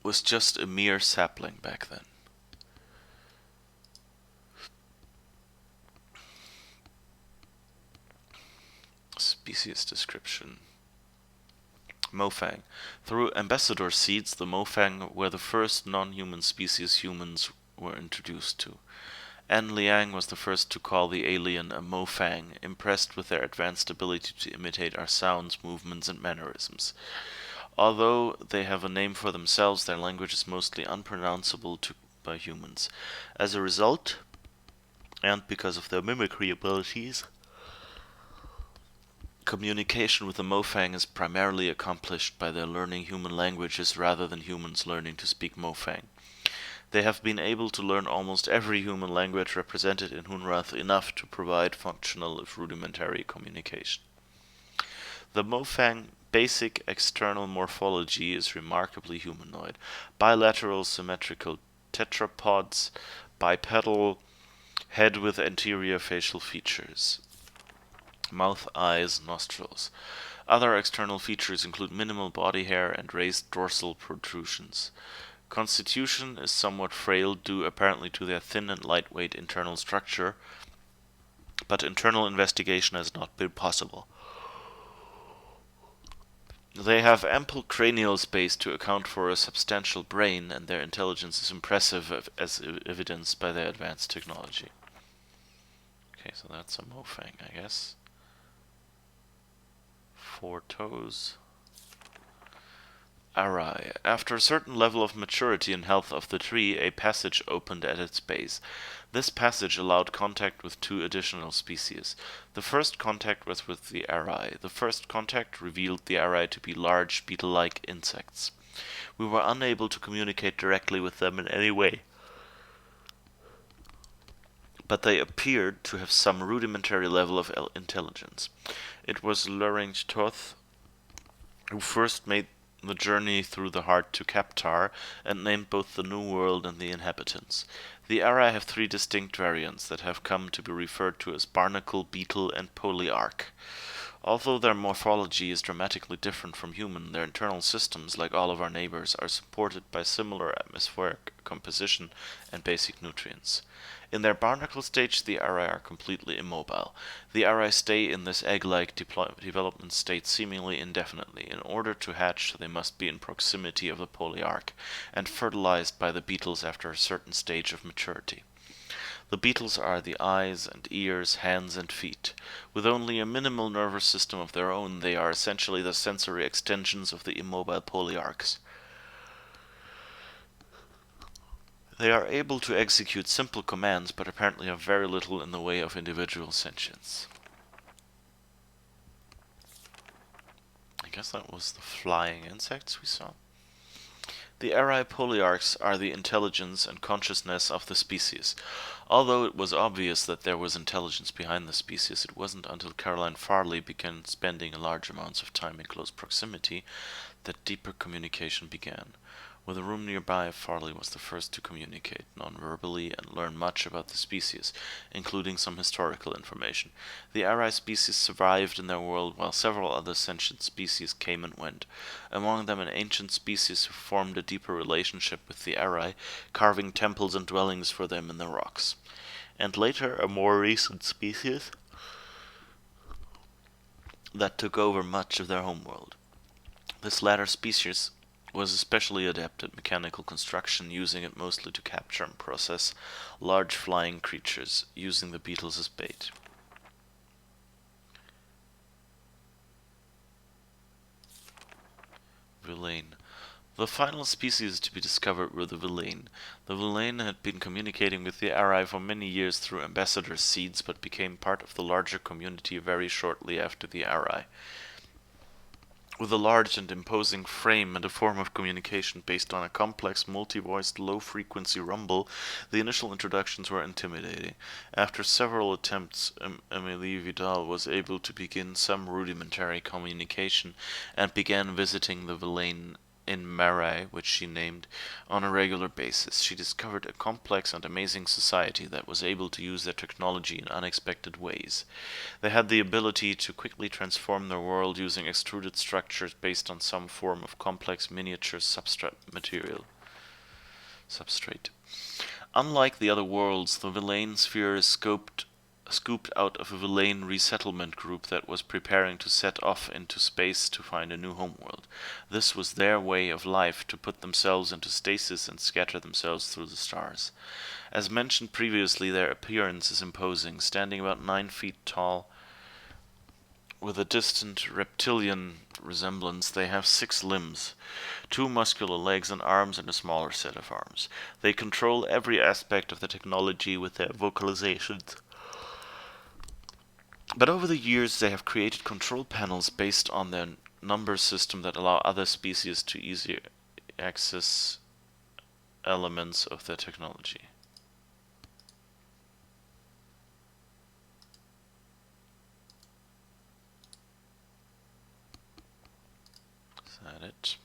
was just a mere sapling back then. Species description. Mofang. Through ambassador seeds, the Mofang were the first non-human species humans were introduced to. An Liang was the first to call the alien a Mofang, impressed with their advanced ability to imitate our sounds, movements, and mannerisms. Although they have a name for themselves, their language is mostly unpronounceable by humans. As a result, and because of their mimicry abilities, communication with the Mofang is primarily accomplished by their learning human languages rather than humans learning to speak Mofang. They have been able to learn almost every human language represented in Hunrath, enough to provide functional if rudimentary communication. The Mofang basic external morphology is remarkably humanoid. Bilateral symmetrical tetrapods, bipedal head with anterior facial features. Mouth, eyes, nostrils. Other external features include minimal body hair and raised dorsal protrusions. Constitution is somewhat frail due apparently to their thin and lightweight internal structure, but internal investigation has not been possible. They have ample cranial space to account for a substantial brain, and their intelligence is impressive as evidenced by their advanced technology. Okay, so that's a Mofang, I guess. 4 toes. Arai. After a certain level of maturity and health of the tree, a passage opened at its base. This passage allowed contact with 2 additional species. The first contact was with the Arai. The first contact revealed the Arai to be large, beetle-like insects. We were unable to communicate directly with them in any way, but they appeared to have some rudimentary level of intelligence. It was Luring Toth who first made the journey through the heart to Kaptar, and named both the New World and the inhabitants. The Arai have 3 distinct variants that have come to be referred to as barnacle, beetle, and polyarch. Although their morphology is dramatically different from human, their internal systems, like all of our neighbors, are supported by similar atmospheric composition and basic nutrients. In their barnacle stage, the Arai are completely immobile. The Arai stay in this egg-like development state seemingly indefinitely. In order to hatch, they must be in proximity of the polyarch, and fertilized by the beetles after a certain stage of maturity. The beetles are the eyes and ears, hands and feet. With only a minimal nervous system of their own, they are essentially the sensory extensions of the immobile polyarchs. They are able to execute simple commands, but apparently have very little in the way of individual sentience. I guess that was the flying insects we saw. The Arai polyarchs are the intelligence and consciousness of the species. Although it was obvious that there was intelligence behind the species, it wasn't until Caroline Farley began spending large amounts of time in close proximity that deeper communication began. With a room nearby, Farley was the first to communicate non-verbally and learn much about the species, including some historical information. The Arai species survived in their world while several other sentient species came and went. Among them an ancient species who formed a deeper relationship with the Arai, carving temples and dwellings for them in the rocks. And later a more recent species that took over much of their homeworld. This latter species was especially adept at mechanical construction, using it mostly to capture and process large flying creatures, using the beetles as bait. Villain. The final species to be discovered were the Villain. The Villain had been communicating with the Arai for many years through ambassador seeds, but became part of the larger community very shortly after the Arai. With a large and imposing frame and a form of communication based on a complex, multi-voiced, low-frequency rumble, the initial introductions were intimidating. After several attempts, Emilie Vidal was able to begin some rudimentary communication and began visiting the Villain in Marais, which she named, on a regular basis. She discovered a complex and amazing society that was able to use their technology in unexpected ways. They had the ability to quickly transform their world using extruded structures based on some form of complex miniature substrate. Unlike the other worlds, the Villain sphere is scoped scooped out of a Villain resettlement group that was preparing to set off into space to find a new homeworld. This was their way of life, to put themselves into stasis and scatter themselves through the stars. As mentioned previously, their appearance is imposing, standing about 9 feet tall. With a distant reptilian resemblance, they have 6 limbs, 2 muscular legs and arms, and a smaller set of arms. They control every aspect of the technology with their vocalizations. But over the years, they have created control panels based on their number system that allow other species to easily access elements of their technology. Is that it?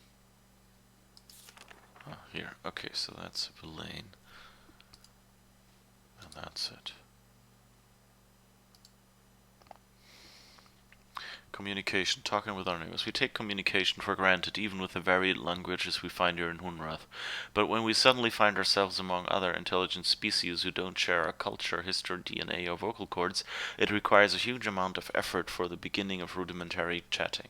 Oh, here. Okay, so that's a Villain. And that's it. Communication, talking with our neighbors. We take communication for granted, even with the varied languages we find here in Hunrath. But when we suddenly find ourselves among other intelligent species who don't share our culture, history, DNA, or vocal cords, it requires a huge amount of effort for the beginning of rudimentary chatting.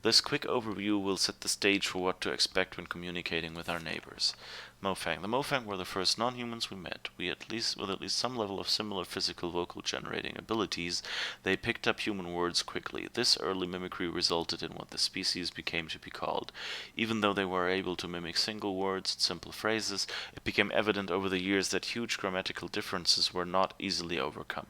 This quick overview will set the stage for what to expect when communicating with our neighbors. Mofang. The Mofang were the first non-humans we met. With at least some level of similar physical vocal generating abilities, they picked up human words quickly. This early mimicry resulted in what the species became to be called. Even though they were able to mimic single words and simple phrases, it became evident over the years that huge grammatical differences were not easily overcome.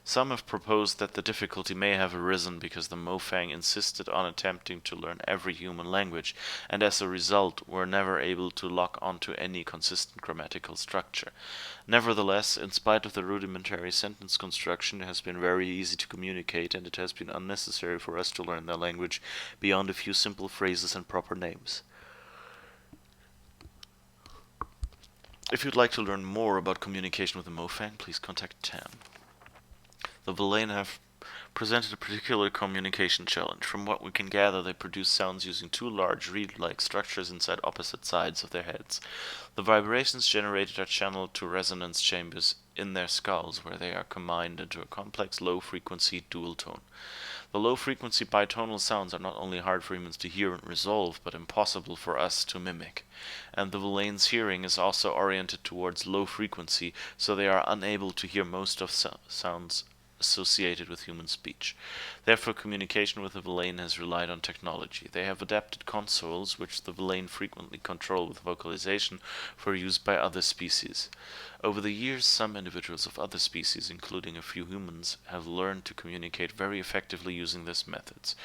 Some have proposed that the difficulty may have arisen because the Mofang insisted on attempting to learn every human language, and as a result were never able to lock onto any consistent grammatical structure. Nevertheless, in spite of the rudimentary sentence construction, it has been very easy to communicate, and it has been unnecessary for us to learn their language beyond a few simple phrases and proper names. If you'd like to learn more about communication with the Mofang, please contact Tam. The Villain have presented a particular communication challenge. From what we can gather, they produce sounds using 2 large reed-like structures inside opposite sides of their heads. The vibrations generated are channeled to resonance chambers in their skulls, where they are combined into a complex low-frequency dual tone. The low-frequency bitonal sounds are not only hard for humans to hear and resolve, but impossible for us to mimic. And the Villain's hearing is also oriented towards low frequency, so they are unable to hear most of sounds associated with human speech. Therefore, communication with the Villain has relied on technology. They have adapted consoles, which the Villain frequently control with vocalization, for use by other species. Over the years, some individuals of other species, including a few humans, have learned to communicate very effectively using these methods.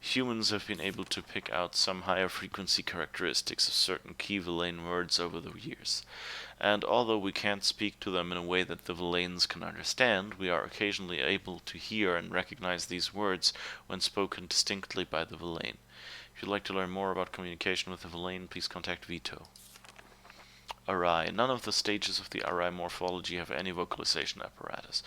Humans have been able to pick out some higher frequency characteristics of certain key Villain words over the years. And although we can't speak to them in a way that the Villains can understand, we are occasionally able to hear and recognize these words when spoken distinctly by the Villain. If you'd like to learn more about communication with the Villain, please contact Vito. Arai. None of the stages of the Arai morphology have any vocalization apparatus.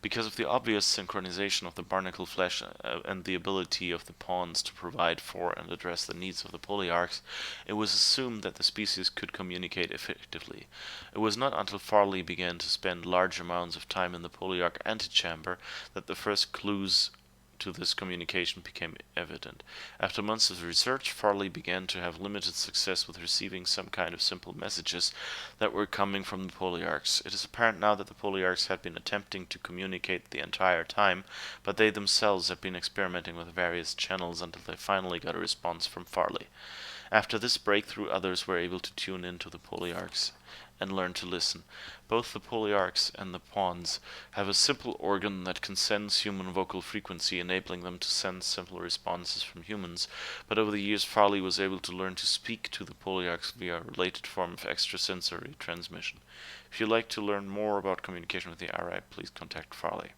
Because of the obvious synchronization of the barnacle flesh and the ability of the pawns to provide for and address the needs of the polyarchs, it was assumed that the species could communicate effectively. It was not until Farley began to spend large amounts of time in the polyarch antechamber that the first clues to this communication became evident. After months of research, Farley began to have limited success with receiving some kind of simple messages that were coming from the polyarchs. It is apparent now that the polyarchs had been attempting to communicate the entire time, but they themselves had been experimenting with various channels until they finally got a response from Farley. After this breakthrough, others were able to tune into the polyarchs and learn to listen. Both the polyarchs and the pawns have a simple organ that can sense human vocal frequency, enabling them to sense simple responses from humans, but over the years Farley was able to learn to speak to the polyarchs via a related form of extrasensory transmission. If you'd like to learn more about communication with the Arai, please contact Farley.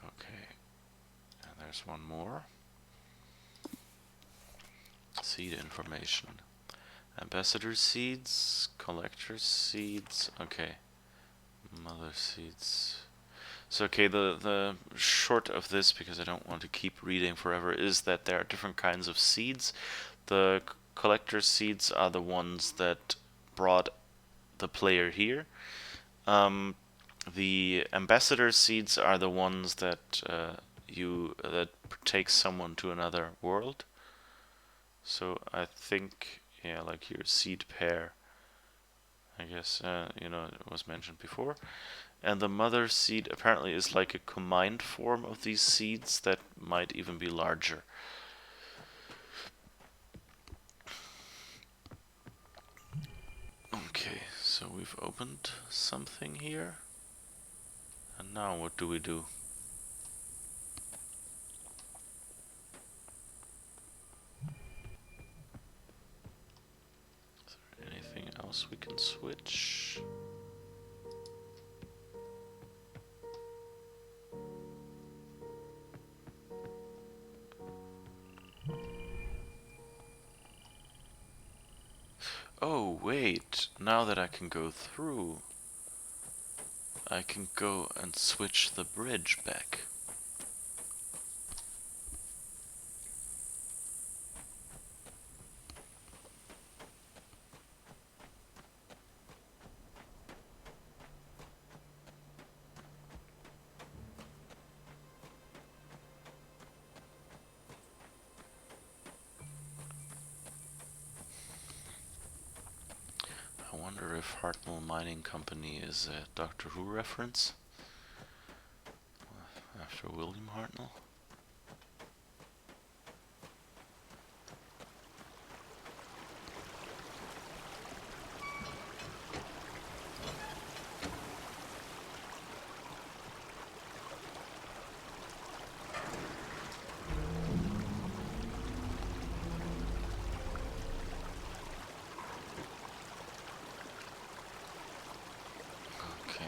Okay, and there's one more. Seed information. Ambassador seeds, collector seeds, okay. Mother seeds. So okay, the short of this, because I don't want to keep reading forever, is that there are different kinds of seeds. The collector seeds are the ones that brought the player here. The ambassador seeds are the ones that that take someone to another world. So I think, yeah, like your seed pair, I guess, it was mentioned before. And the mother seed apparently is like a combined form of these seeds that might even be larger. Okay, so we've opened something here. And now what do we do? Is there anything else we can switch? Oh, wait. Now that I can go through, I can go and switch the bridge back. I wonder if Hartnell Mining Company is a Doctor Who reference after William Hartnell. Okay.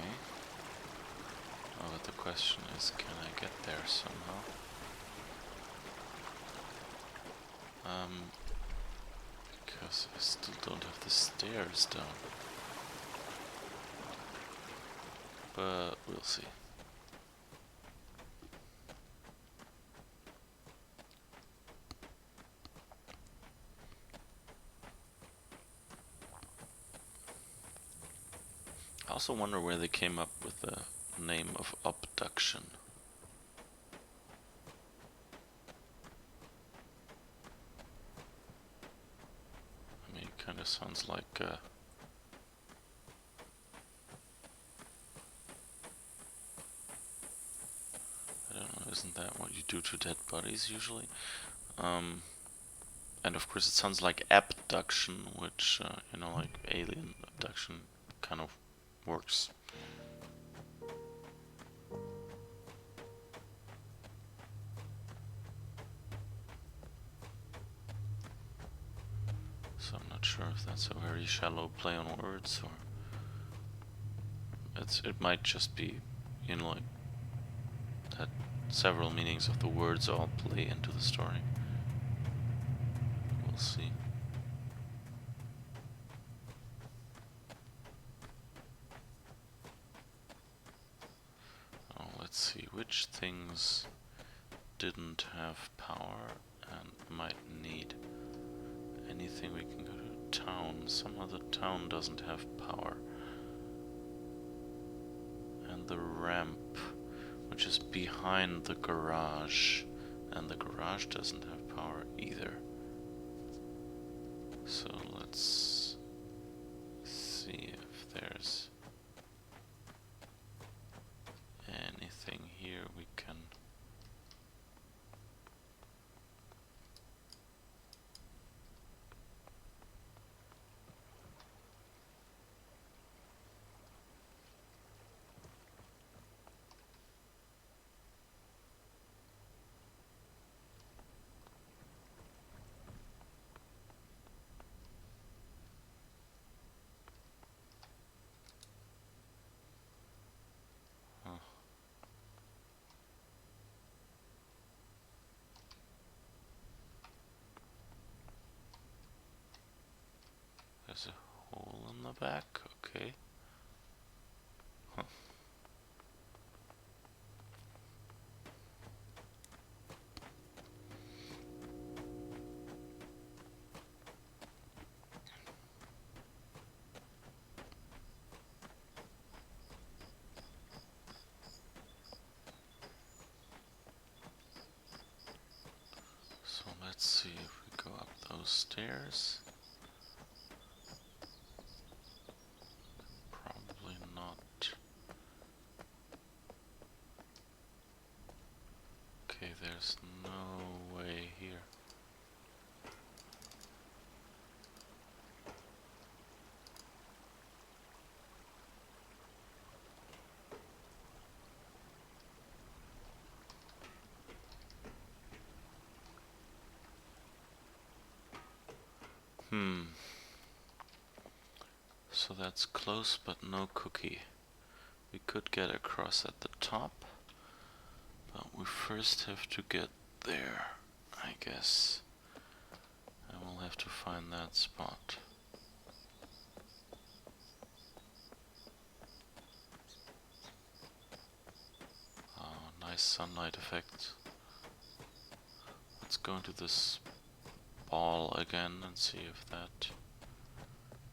Oh, but the question is, can I get there somehow? Because I still don't have the stairs down. But we'll see. I also wonder where they came up with the name of abduction. I mean, it kind of sounds like I don't know, isn't that what you do to dead bodies usually? And of course it sounds like abduction, which, like alien abduction kind of works. So I'm not sure if that's a very shallow play on words, or it might just be, like that several meanings of the words all play into the story. We'll see. Oh, let's see, which things didn't have power and might need anything. We can go to town. Some other town doesn't have power. And the ramp, which is behind the garage, and the garage doesn't have power either. So let's see if there's anything here we can. There's a hole in the back, okay. Huh. Let's see if we go up those stairs. Probably not. Okay, there's no way here. So that's close, but no cookie. We could get across at the top, but we first have to get there, I guess. And we'll have to find that spot. Oh, nice sunlight effect. Let's go into this ball again and see if that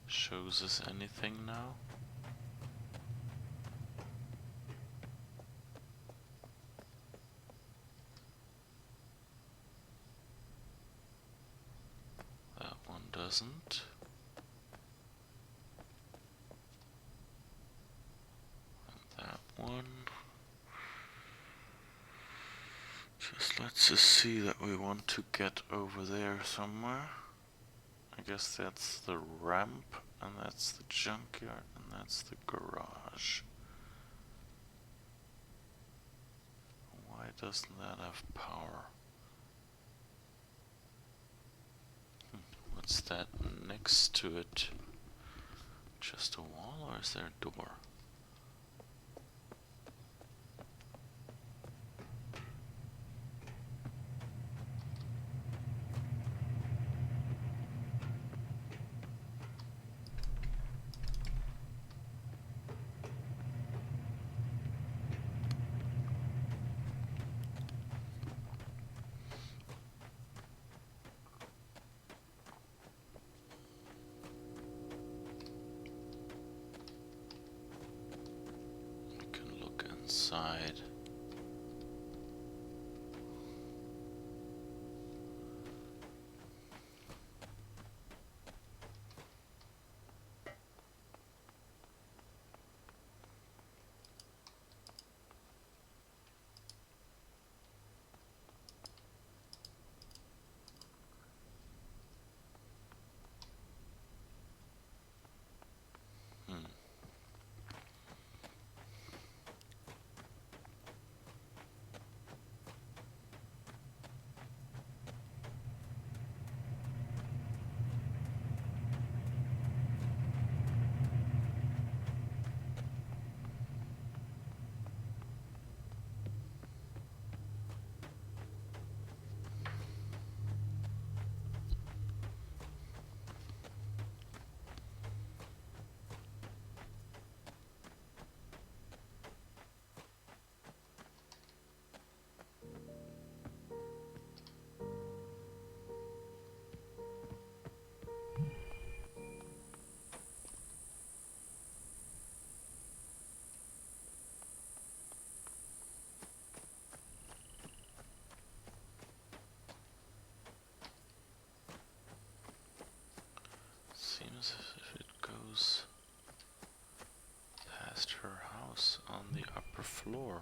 shows us anything now. That one doesn't. And that one. Just lets us see that we want to get over there somewhere. I guess that's the ramp, and that's the junkyard, and that's the garage. Why doesn't that have power? What's that next to it? Just a wall, or is there a door? Inside. Seems as if it goes past her house on the upper floor.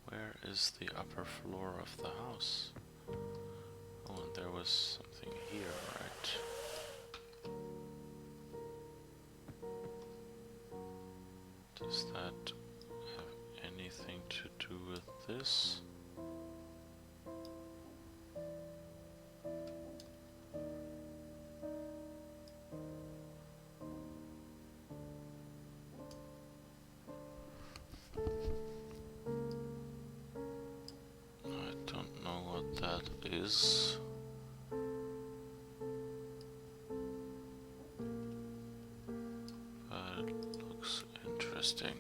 Where is the upper floor of the house? Oh, and there was something here, right? Does that have anything to do with this? I don't know what that is. But it looks interesting.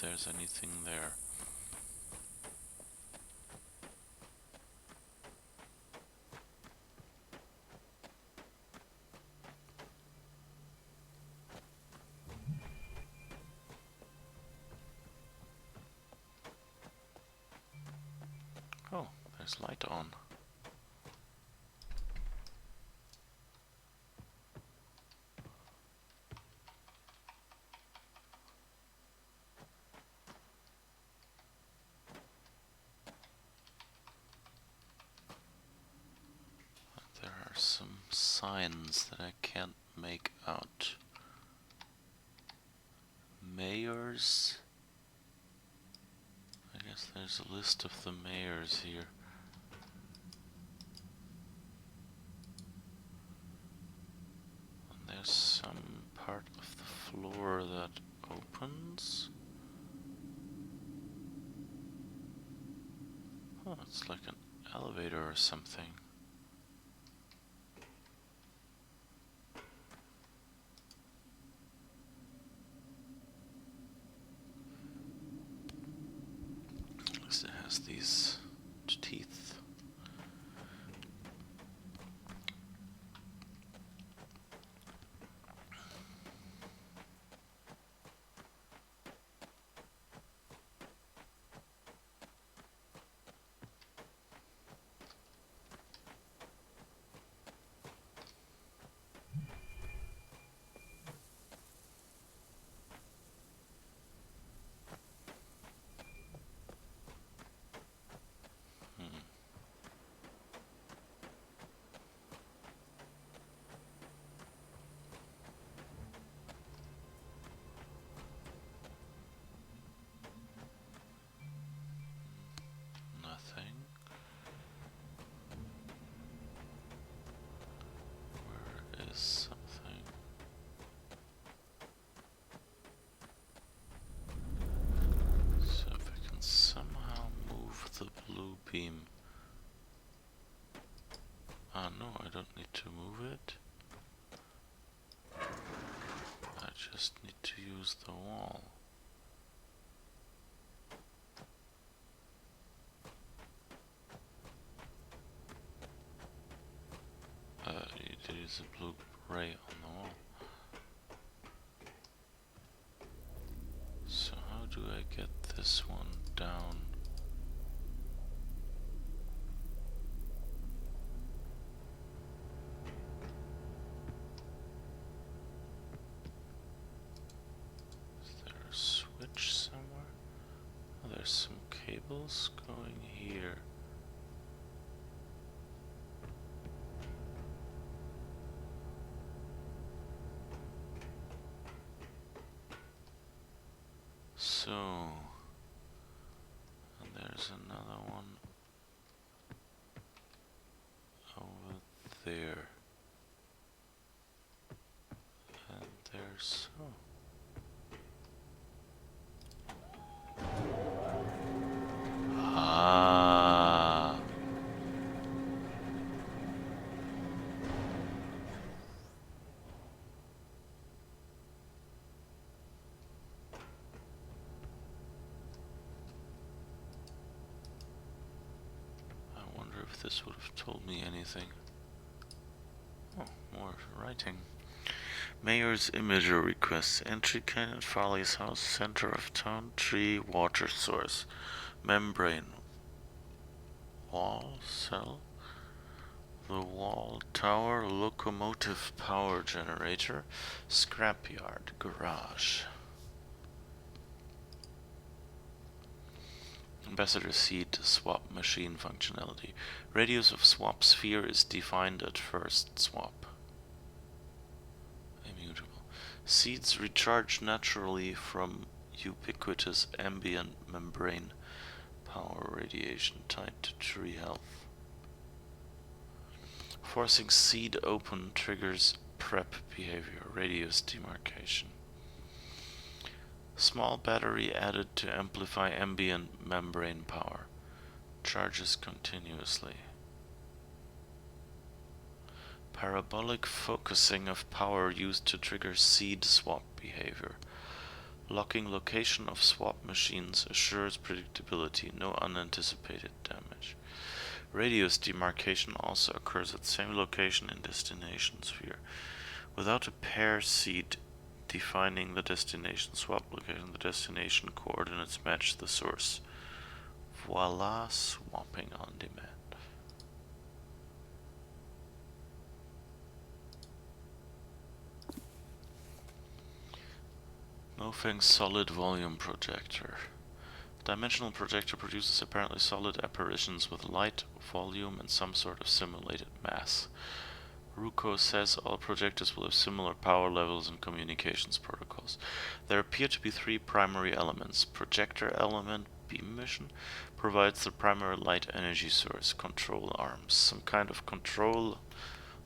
there's anything there. Oh, there's light on. There are some signs that I can't make out. Mayors? I guess there's a list of the mayors here. And there's some part of the floor that opens. Oh, it's like an elevator or something. At least it has these teeth. Nothing. Where is something? So if I can somehow move the blue beam. Ah, no, I don't need to move it. I just need to use the wall. It is a blue ray on the wall. So how do I get this one down? Is there a switch somewhere? Oh, there's some cables going here. So, and there's another one over there. And there's, oh. Ah. I wonder if this would have told me anything. Oh, more writing. Mayor's imager requests. Entry Kenneth Farley's house, center of town, tree, water source, membrane, wall, cell, the wall, tower, locomotive power generator, scrapyard, garage. Ambassador Seed swap machine functionality. Radius of swap sphere is defined at first swap. Immutable. Seeds recharge naturally from ubiquitous ambient membrane power radiation tied to tree health. Forcing seed open triggers prep behavior, radius demarcation. Small battery added to amplify ambient membrane power. Charges continuously. Parabolic focusing of power used to trigger seed swap behavior. Locking location of swap machines assures predictability, no unanticipated damage. Radius demarcation also occurs at the same location in destination sphere. Without a pair seed defining the destination swap location, the destination coordinates match the source. Voila, swapping on demand. Mofang's solid volume projector. Dimensional projector produces apparently solid apparitions with light, volume, and some sort of simulated mass. Ruko says all projectors will have similar power levels and communications protocols. There appear to be three primary elements. Projector element, beam emission, provides the primary light energy source. Control arms, some kind of control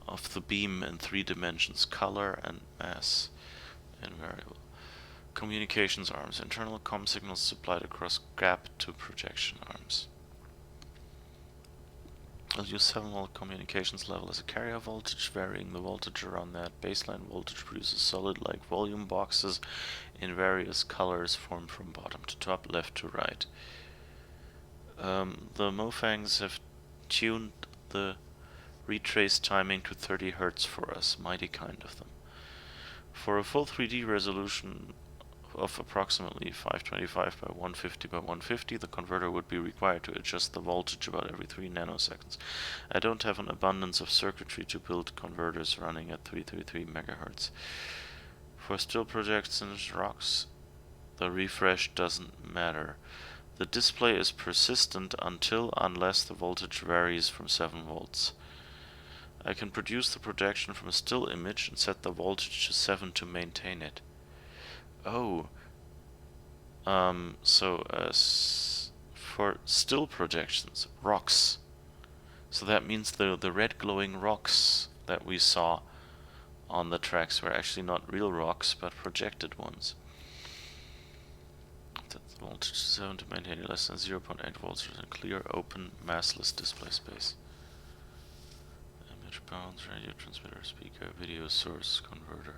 of the beam in 3 dimensions, color and mass invariable. Communications arms, internal comm signals supplied across gap to projection arms. I'll use 7 volt communications level as a carrier voltage, varying the voltage around that. Baseline voltage produces solid-like volume boxes in various colors formed from bottom to top, left to right. The Mofangs have tuned the retrace timing to 30 Hz for us, mighty kind of them. For a full 3D resolution of approximately 525 by 150 by 150, the converter would be required to adjust the voltage about every 3 nanoseconds. I don't have an abundance of circuitry to build converters running at 333 MHz. For still projections rocks, the refresh doesn't matter. The display is persistent unless the voltage varies from 7 volts. I can produce the projection from a still image and set the voltage to 7 to maintain it. Oh, for still projections, rocks. So that means the red glowing rocks that we saw on the tracks were actually not real rocks, but projected ones. Set the voltage to 7 to maintain less than 0.8 volts in a clear, open, massless display space. Image bounds, radio transmitter, speaker, video source, converter.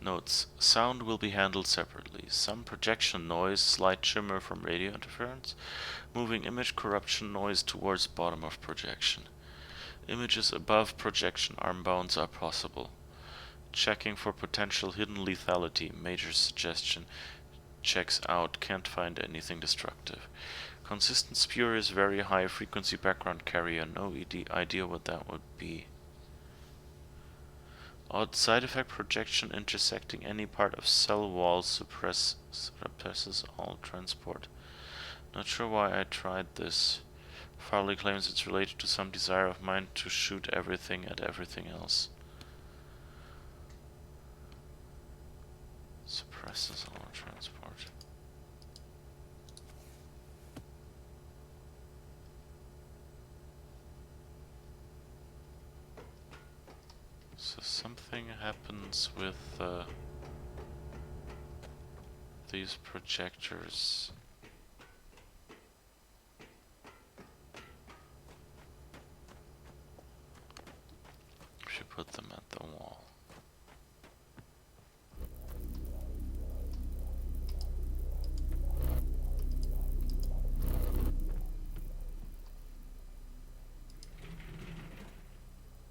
Notes: sound will be handled separately. Some projection noise, slight shimmer from radio interference, moving image corruption noise towards bottom of projection. Images above projection arm bounds are possible. Checking for potential hidden lethality, major suggestion. Checks out, can't find anything destructive. Consistent spurious very high frequency background carrier, no idea what that would be. Odd side effect projection intersecting any part of cell wall suppresses all transport. Not sure why I tried this. Farley claims it's related to some desire of mine to shoot everything at everything else. Suppresses all transport. So something happens with these projectors. If you put them at the wall.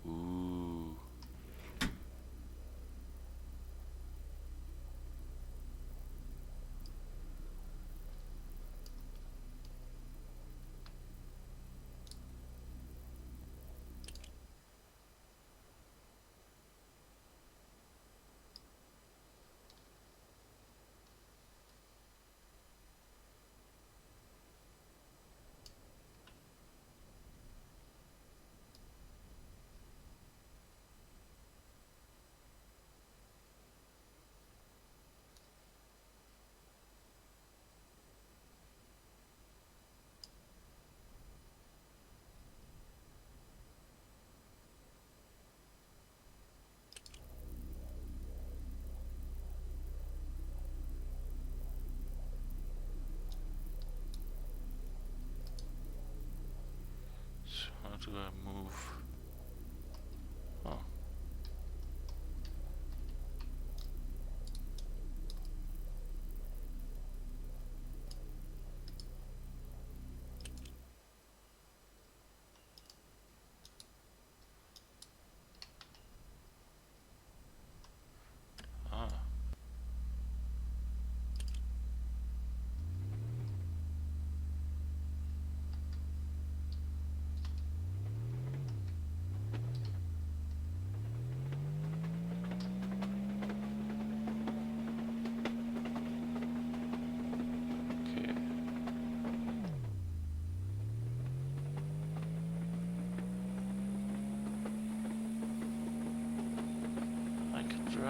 Ooh. So how do I move? Oh.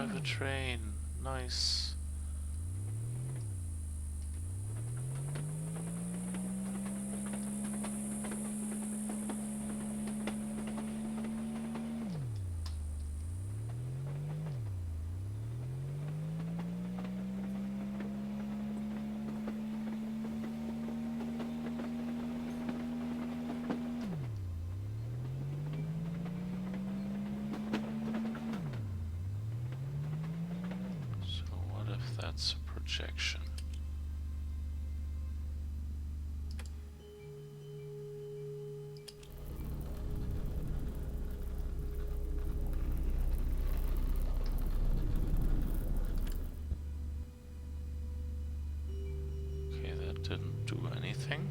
drive a train. Nice. So what if that's a projection? Okay, that didn't do anything.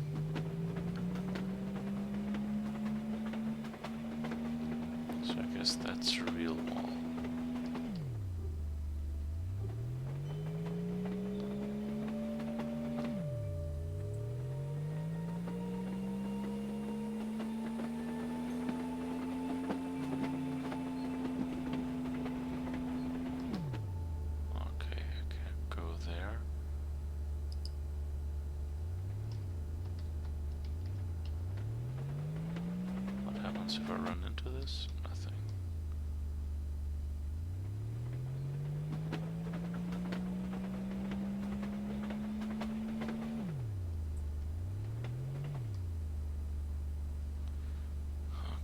So I guess that's a real wall. Okay, I can't go there. What happens if I run into this? Nothing.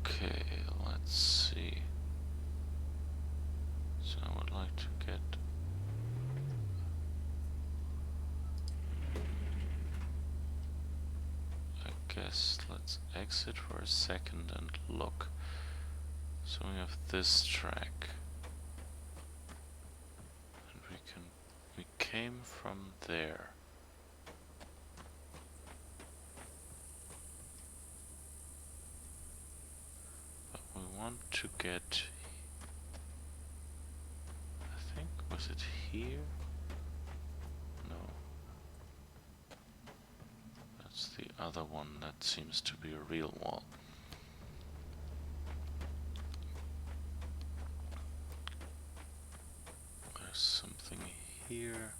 Okay, let's see. So I would like to get... I guess let's exit for a second and look. So we have this track. And we came from there. But we want to get... I think, was it here? No. That's the other one that seems to be a real wall. There's something here.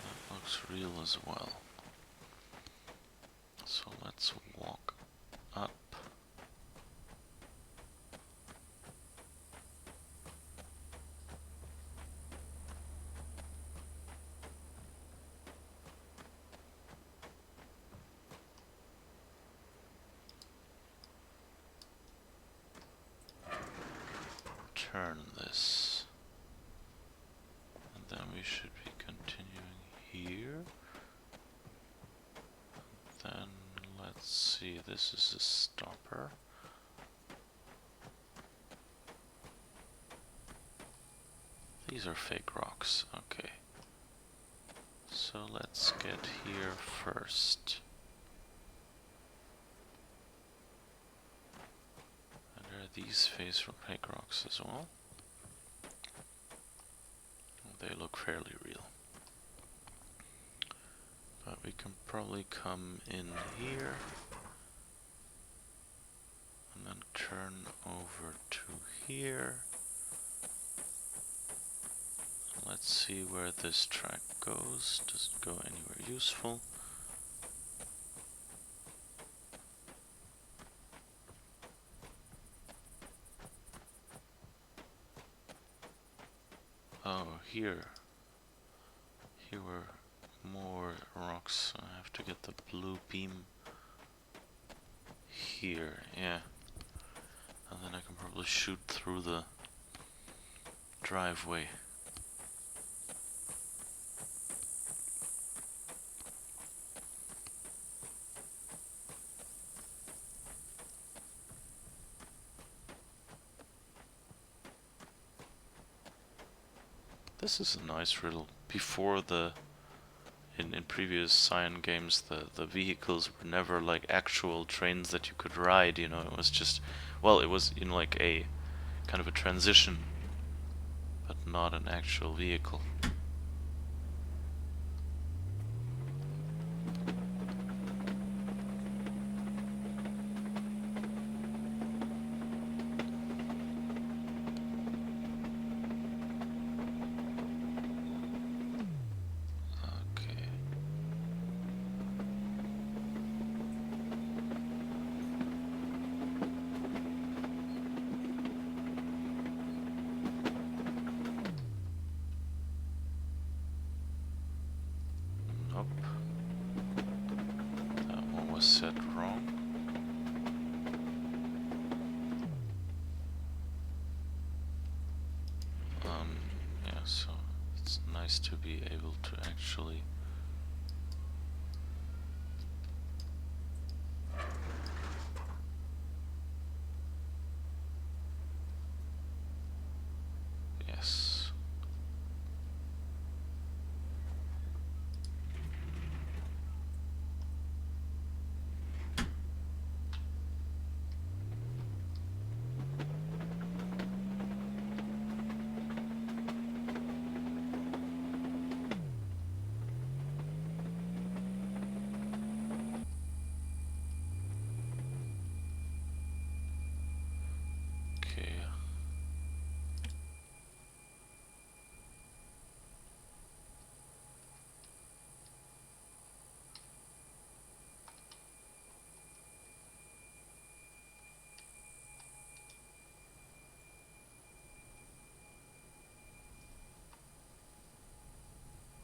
That looks real as well. So let's walk up. Turn this. And then we should be continuing here. Then let's see, this is a stopper. These are fake rocks, okay. So let's get here first. And are these fake rocks as well? They look fairly real. But we can probably come in here and then turn over to here. Let's see where this track goes. Does it go anywhere useful? Oh, here. Here were more rocks. I have to get the blue beam here, yeah. And then I can probably shoot through the driveway. This is a nice riddle. Before the in previous Cyan games, the vehicles were never like actual trains that you could ride, you know, it was just, well, it was, you know, like a kind of a transition, but not an actual vehicle. Okay. Nope. That one was set wrong. Yeah, so it's nice to be able to actually yes. Okay.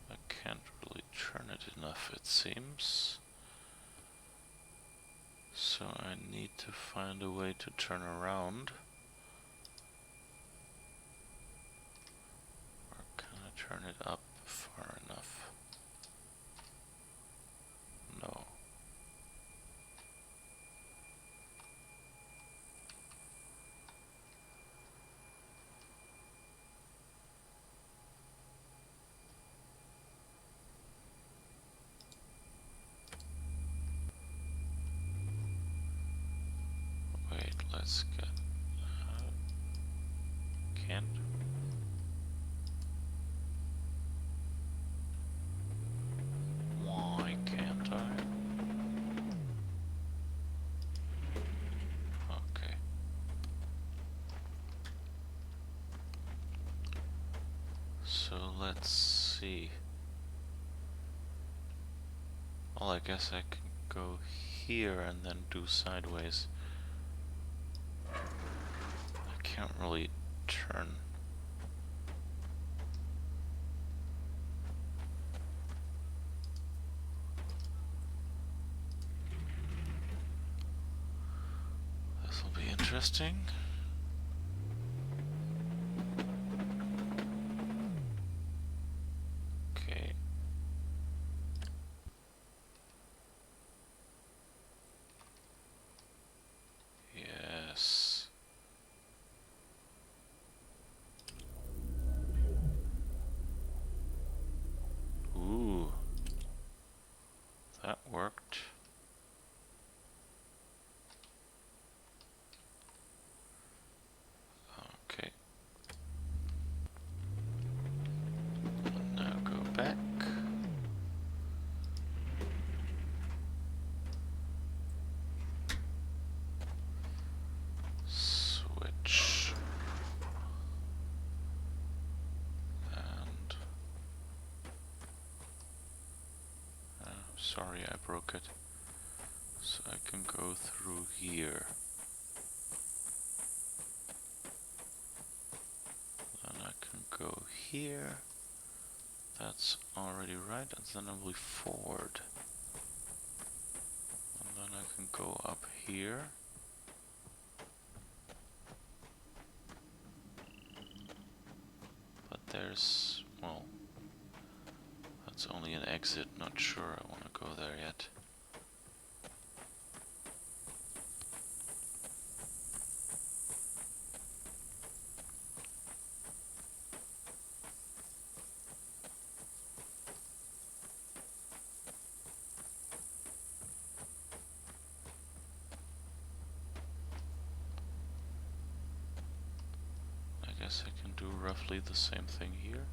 I can't really turn it enough, it seems. So I need to find a way to turn around. Or can I turn it up far enough? No. Wait, let's get... can't? Why can't I? Okay. So let's see. Well, I guess I can go here and then do sideways. I can't really turn. This will be interesting. Okay. Yes. Ooh. That worked. Okay. Now go back. Switch. And... sorry, I broke it. So I can go through here. Then I can go here. That's already right, and then I will forward. And then I can go up here. But there's, well, that's only an exit, not sure I want to go there yet. guess I can do roughly the same thing here.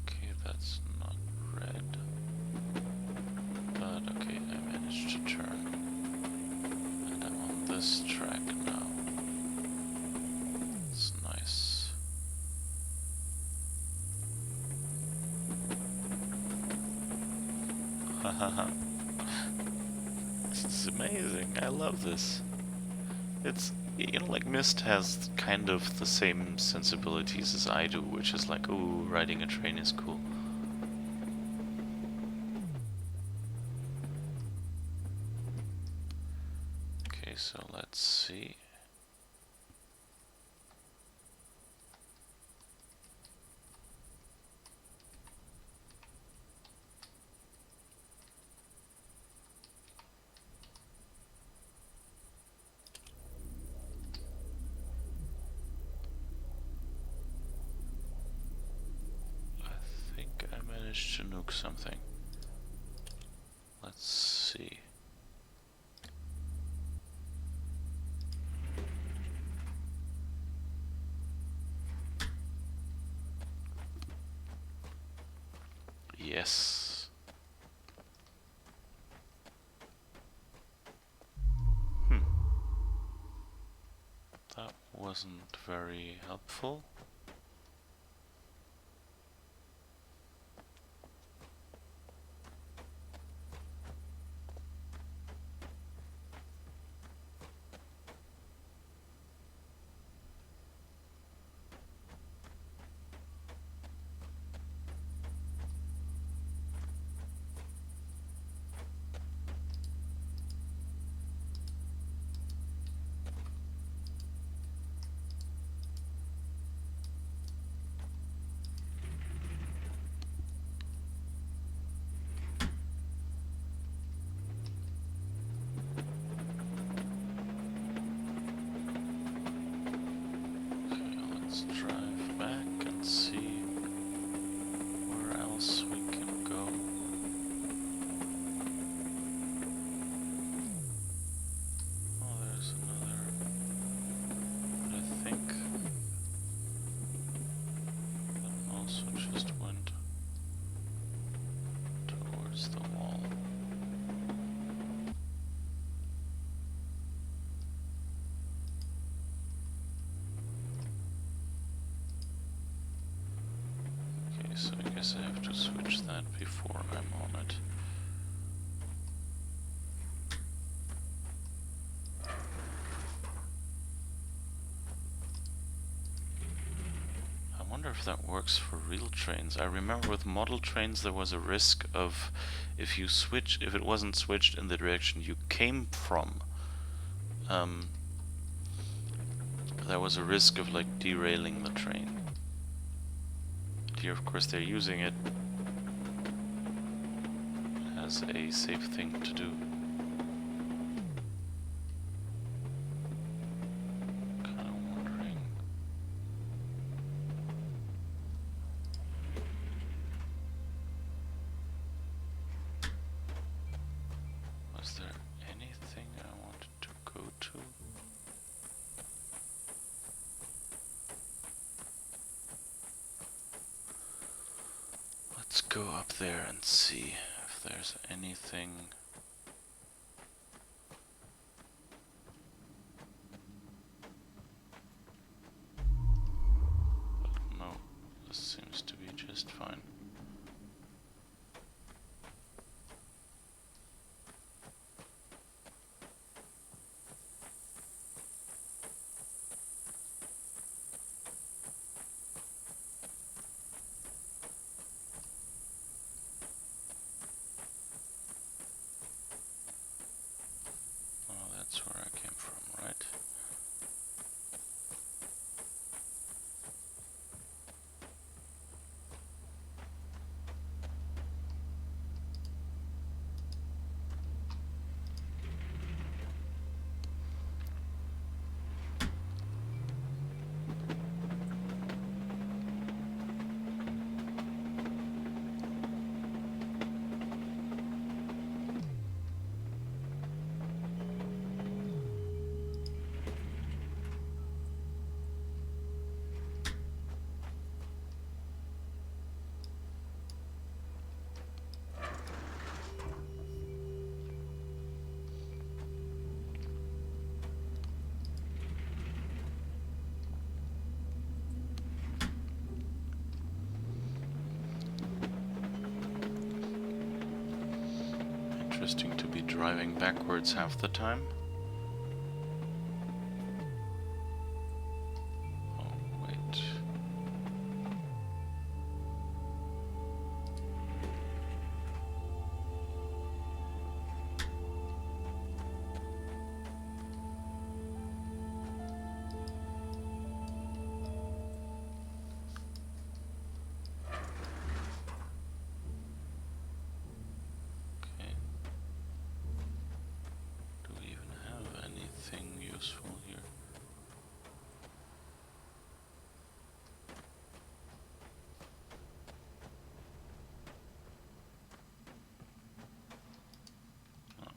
Okay, that's not red. But okay, I managed to turn. And I'm on this track now. It's nice. Hahaha. This is amazing. I love this. It's, you know, like Myst has kind of the same sensibilities as I do, which is like, ooh, riding a train is cool. Okay, so let's see. I think I managed to nuke something. Let's see. Yes. That wasn't very helpful. Let's drive back and see where else we can go. Oh, there's another. But I think that also just went towards the wall. Okay, so I guess I have to switch that before I'm on it. I wonder if that works for real trains. I remember with model trains there was a risk of if it wasn't switched in the direction you came from, there was a risk of like derailing the train. Here, of course, they're using it as a safe thing to do. Kind of wondering. Was there anything I wanted to go to? Let's go up there and see if there's anything. But no, this seems to be just fine. interesting to be driving backwards half the time. Oh, wait. Okay. Do we even have anything useful here? No.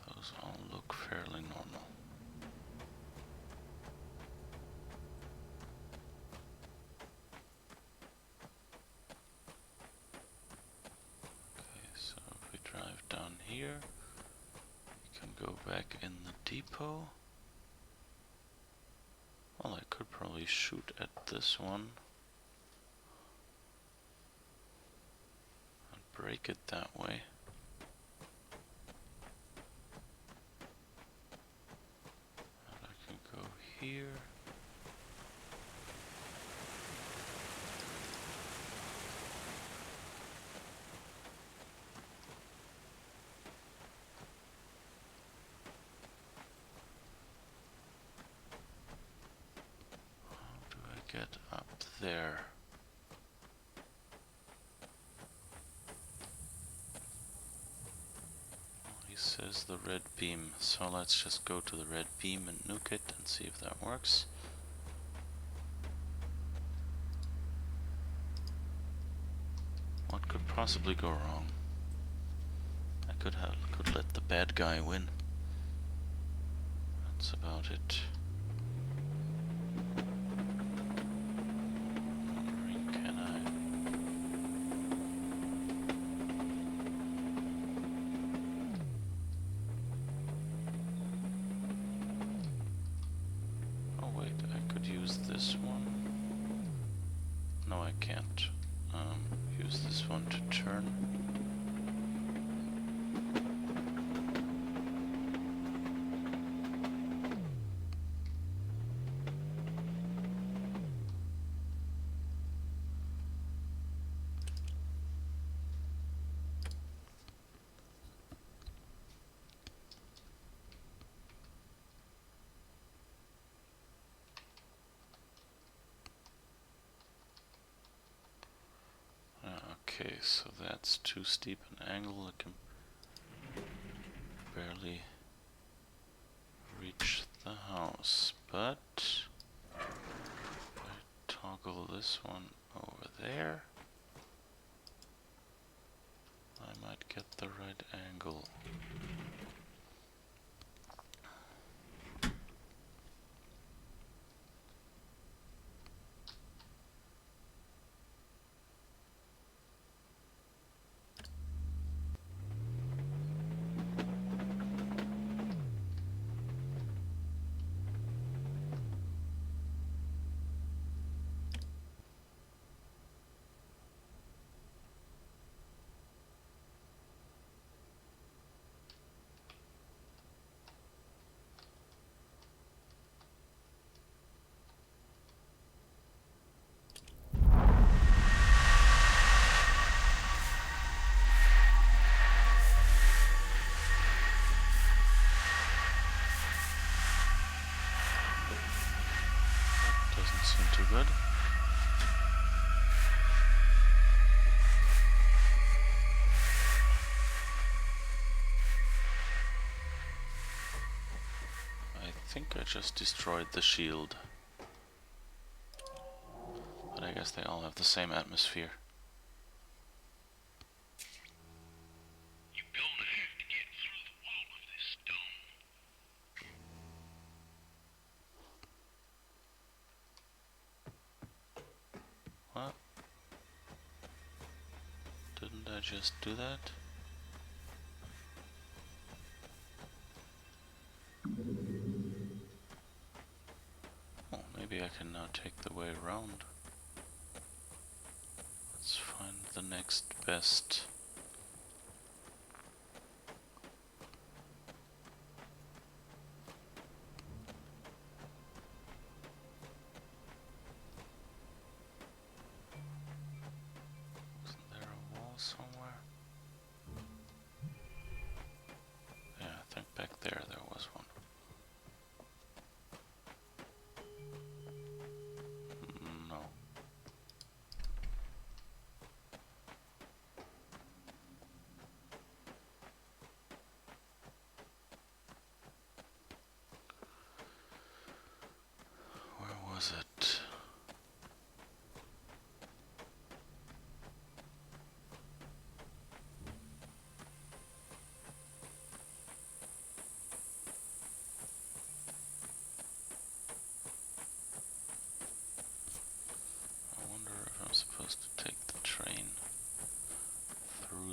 Those all look fairly normal. Okay, so if we drive down here, we can go back in the depot. Well, I could probably shoot at this one and break it that way. And I can go here. How do I get up there? He says the red beam, so let's just go to the red beam and nuke it and see if that works. What could possibly go wrong? I could let the bad guy win. That's about it. Wondering, can I? Oh wait, I could use this one. No, I can't. Use this one to turn. Okay, so that's too steep an angle. I can barely reach the house, but if I toggle this one over there, I might get the right angle. Doesn't seem too good. I think I just destroyed the shield. But I guess they all have the same atmosphere. You're gonna have to get through the wall of this stone. What? Didn't I just do that? Oh, maybe I can now take the way around. Let's find the next best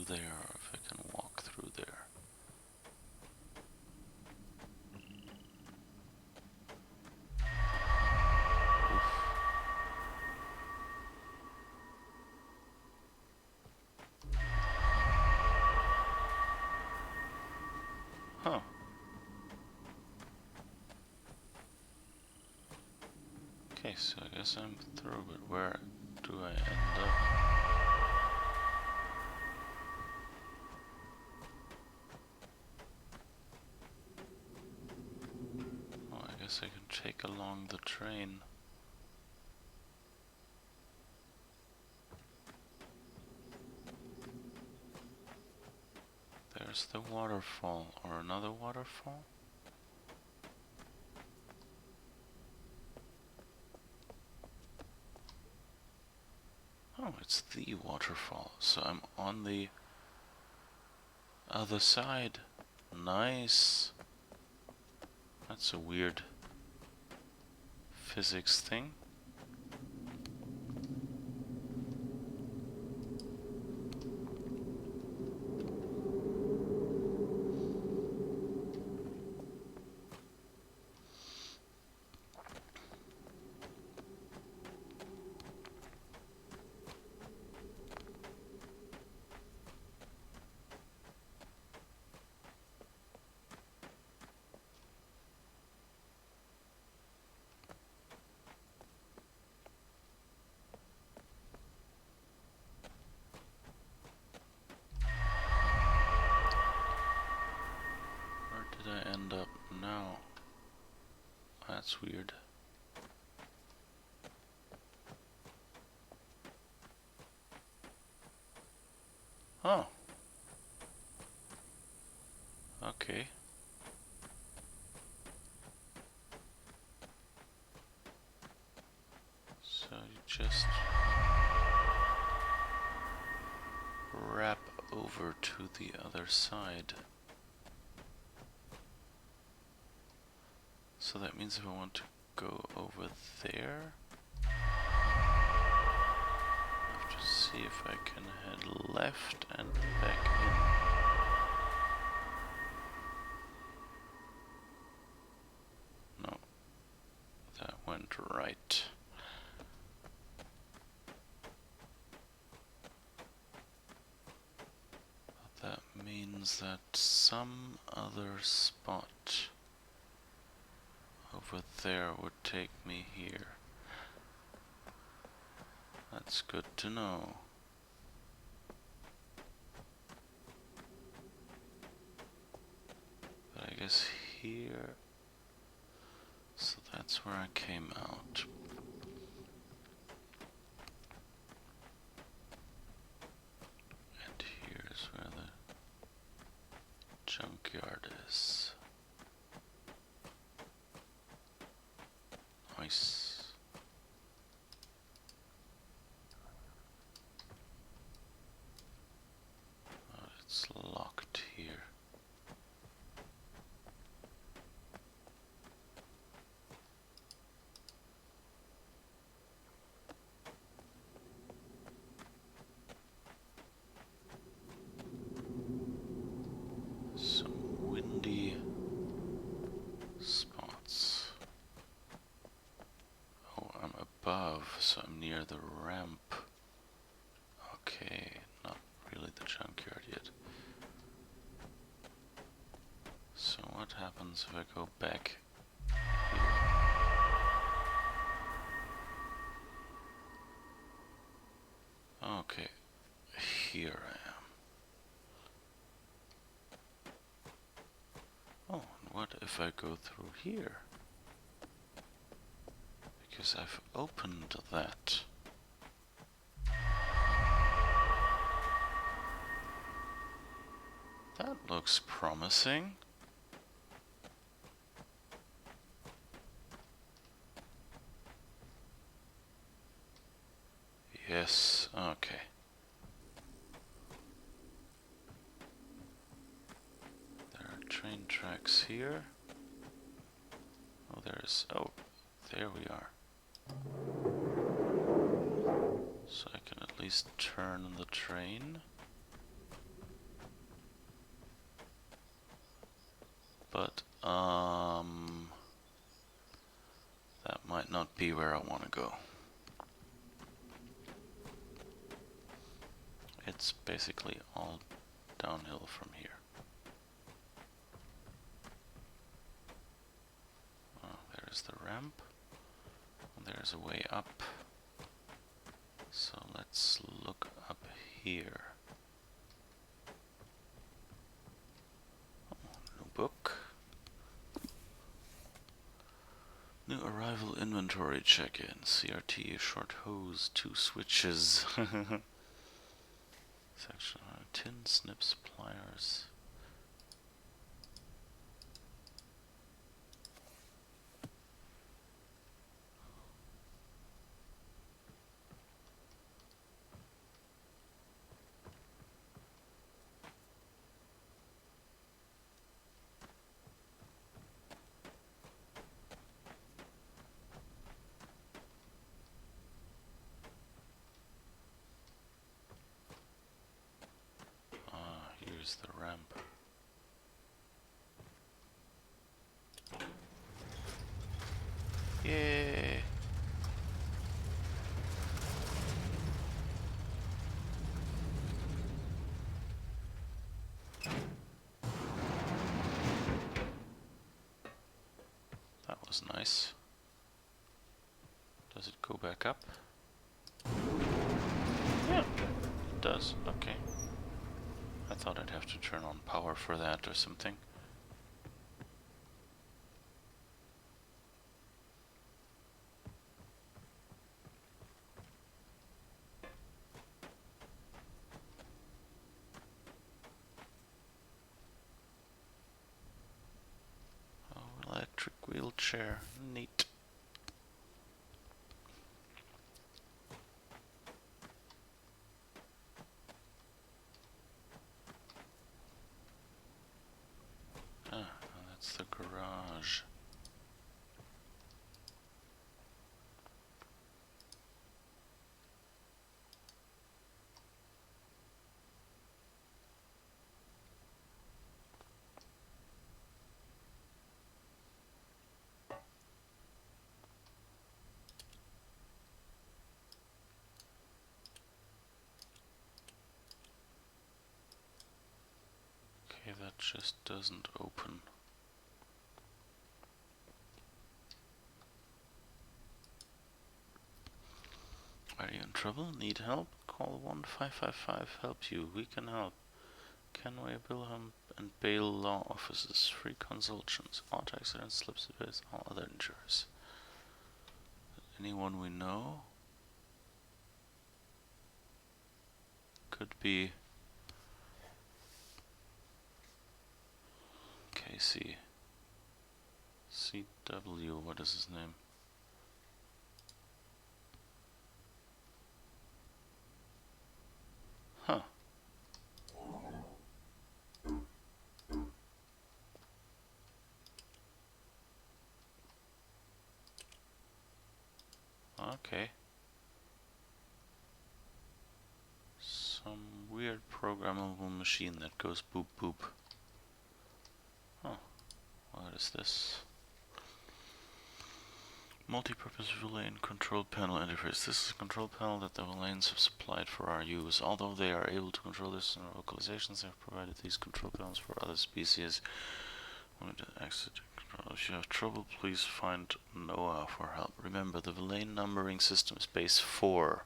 there, if I can walk through there. Oof. Huh. Okay, so I guess I'm through, but where do I end up? Oh, I guess I can take along the train. There's the waterfall, or another waterfall? Oh, it's the waterfall, so I'm on the other side. Nice. That's a weird physics thing. Where did I end up now? That's weird. Oh. Okay. So you just wrap over to the other side. So that means if I want to go over there, I have to see if I can head left and back in. No, that went right. But that means that some other spot over there would take me here. That's good to know. But I guess here, so that's where I came out. And here's where the junkyard is. Nice. But it's locked here. Some windy spots. Oh, I'm above, so I'm near the ramp. Okay, not really the junkyard yet. So what happens if I go back here? Okay, here I am. Oh, and what if I go through here? Because I've opened that. That looks promising. Yes, okay. There are train tracks here. Oh, oh, there we are. So I can at least turn the train. But that might not be where I want to go. It's basically all downhill from here. Oh, there's the ramp. There's a way up. So let's look up here. Oh, new book. New arrival inventory check-in. CRT, short hose, 2 switches. Section tin snips, pliers. Ah, here's the ramp. Yay! That was nice. Does it go back up? Yeah, it does. Okay. I thought I'd have to turn on power for that or something. Oh, electric wheelchair. Neat. Ah, that's the garage. Okay, that just doesn't open. Are you in trouble? Need help? Call 1555. Help you. We can help. Kenway, Bilham, and Bale Law Offices. Free consultations. Auto accidents, slips of base, all other insurers. Anyone we know? Could be KC. CW, what is his name? Huh. Okay. Some weird programmable machine that goes boop boop. Oh, what is this? Multi-purpose Villain control panel interface. This is a control panel that the Villains have supplied for our use. Although they are able to control this in localizations, they have provided these control panels for other species. Limited access to control. If you have trouble, please find Noah for help. Remember, the Villain numbering system is base 4.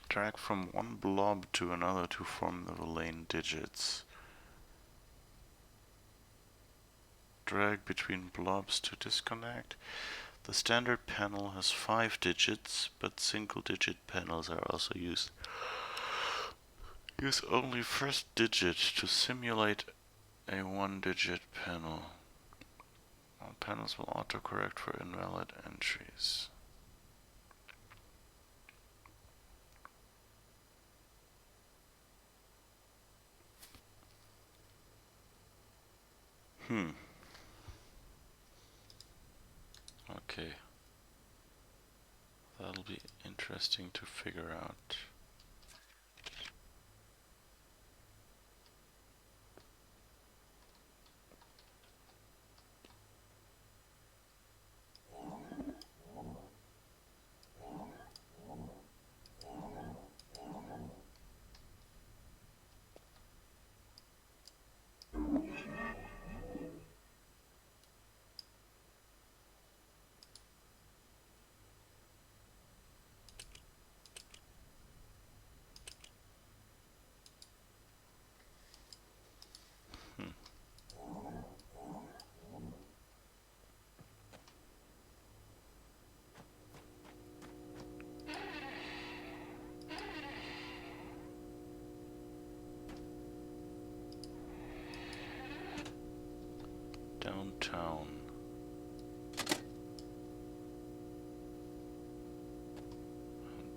Drag from one blob to another to form the Villain digits. Drag between blobs to disconnect. The standard panel has 5 digits, but single digit panels are also used. Use only first digit to simulate a 1-digit panel. All panels will autocorrect for invalid entries. Okay. That'll be interesting to figure out.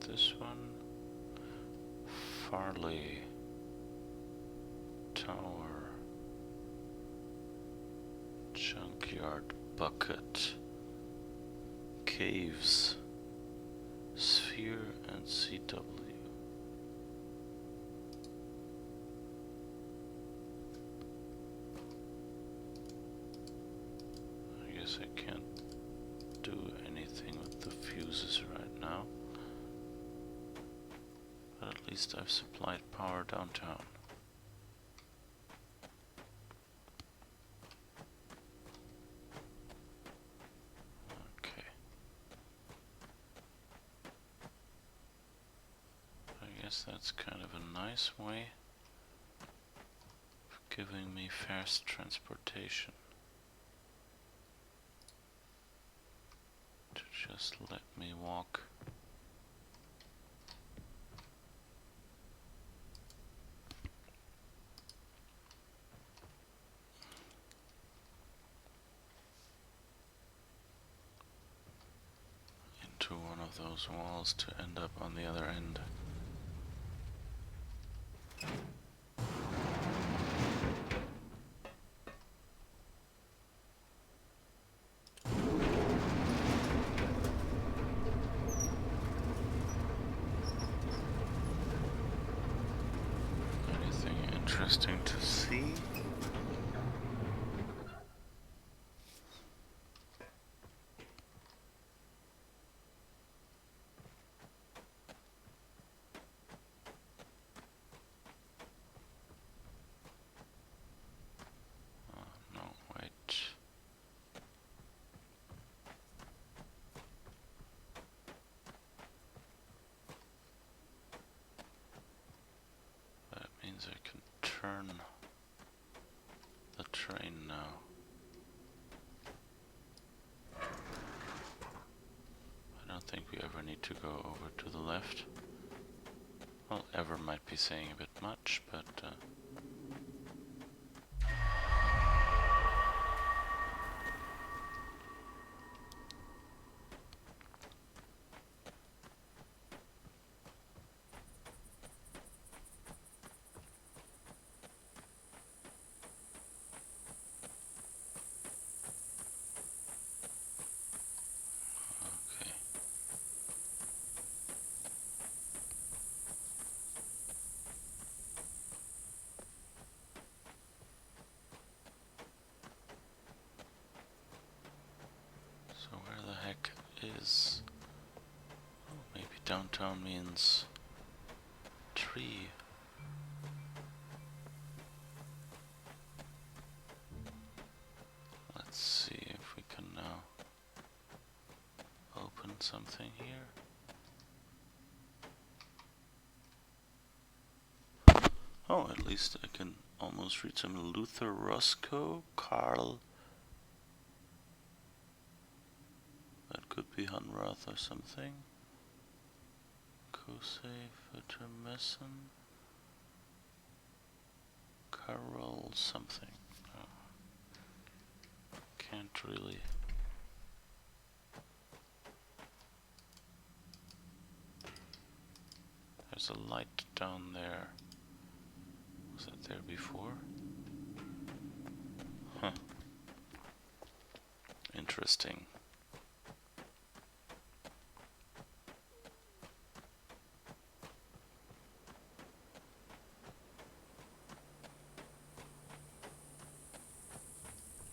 this one. Farley Tower. Junkyard Bucket. Caves. Sphere and CW. I guess I can't do anything with the fuses right now. But at least I've supplied power downtown. Okay. I guess that's kind of a nice way of giving me fast transportation. To just let me walk. Into one of those walls to end up on the other end. Anything interesting to see? No, wait. That means I can turn the train now. I don't think we ever need to go over to the left. Well, ever might be saying a bit much, but okay. So where the heck is... Oh, maybe downtown means tree. Let's see if we can now open something here. Oh, at least I can almost read some Luther Roscoe, Karl. That could be Hunrath or something. Kosei, Vermessen, Carol something. Oh, can't really. There's a light down there. Was it there before? Huh. Interesting.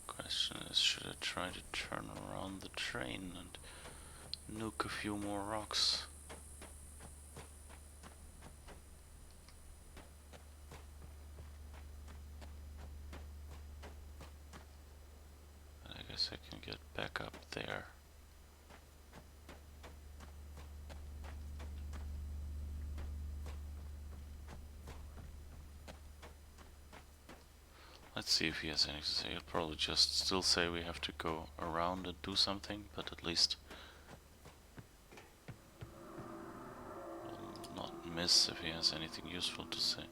Question is, should I try to turn around the train and nuke a few more rocks? I guess I can get back up there. Let's see if he has anything to say. He'll probably just still say we have to go around and do something, but at least we'll not miss if he has anything useful to say.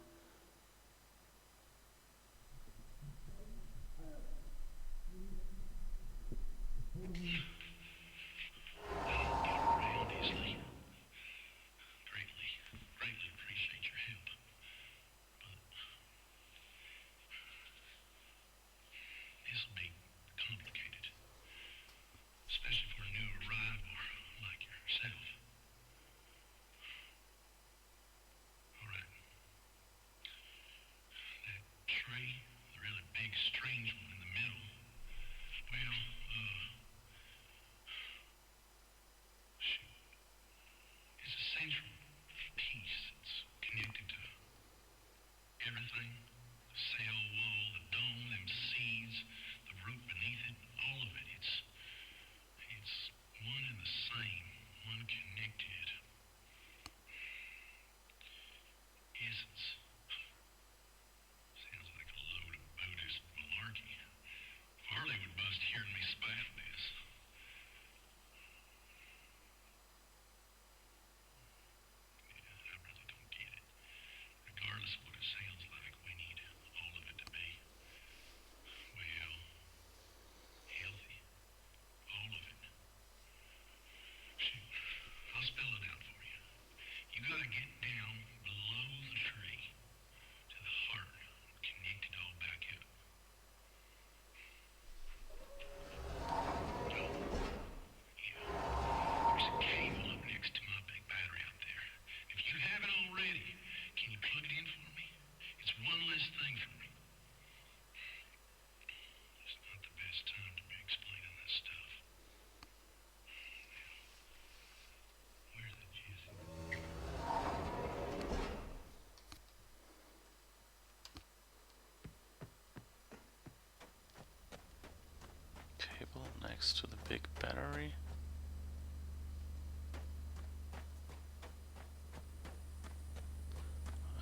next to the big battery.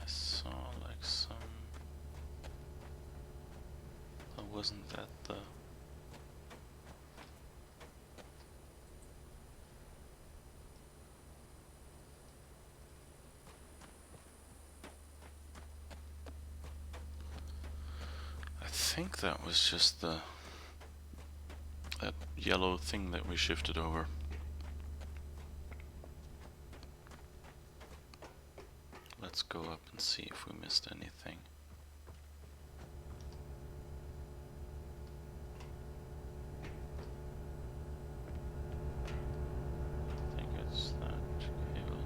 I saw like some... Oh, wasn't that the... I think that was just that yellow thing that we shifted over. Let's go up and see if we missed anything. I think it's that cable.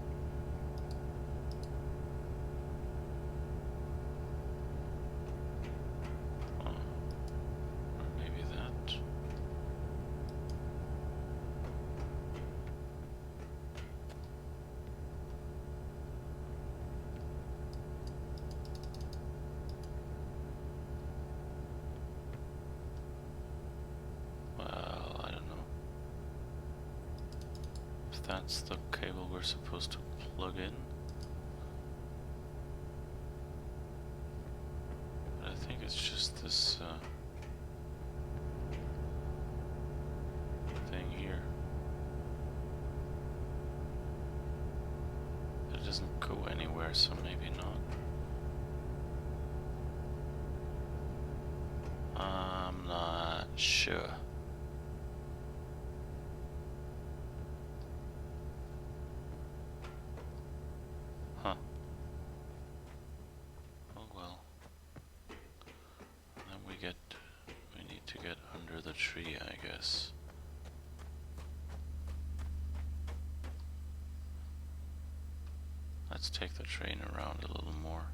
Oh, or maybe that. Well, I don't know. If that's the cable we're supposed to plug in. But I think it's just this thing here. It doesn't go anywhere, so maybe not. I'm not sure. Huh. Oh well. Then we need to get under the tree, I guess. Let's take the train around a little more.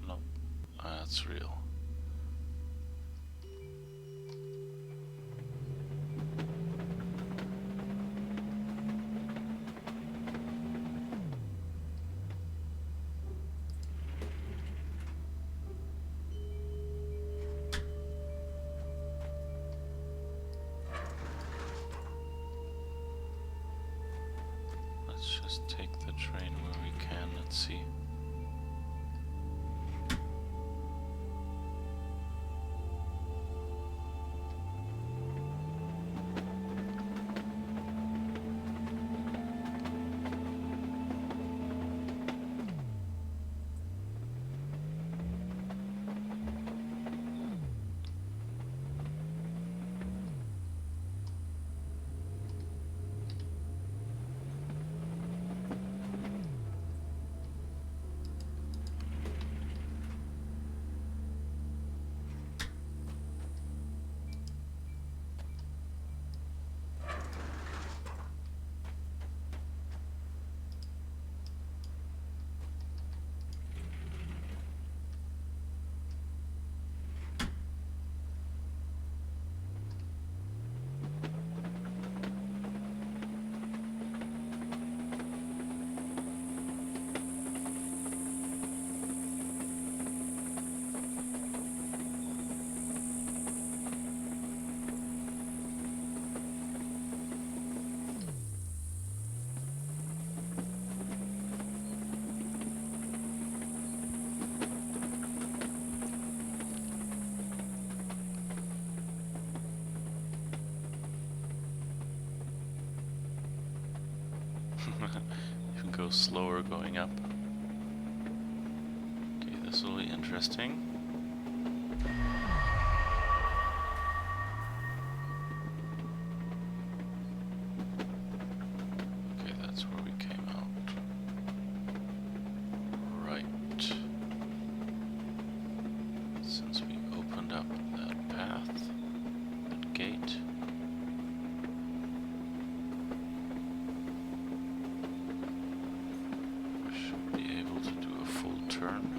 No, that's real. Let's just take the train where we can. Let's see. Even go slower going up. Okay, this will be interesting. Okay, that's where we came out. Right. Since we opened up that path, that gate. We should be able to do a full turn.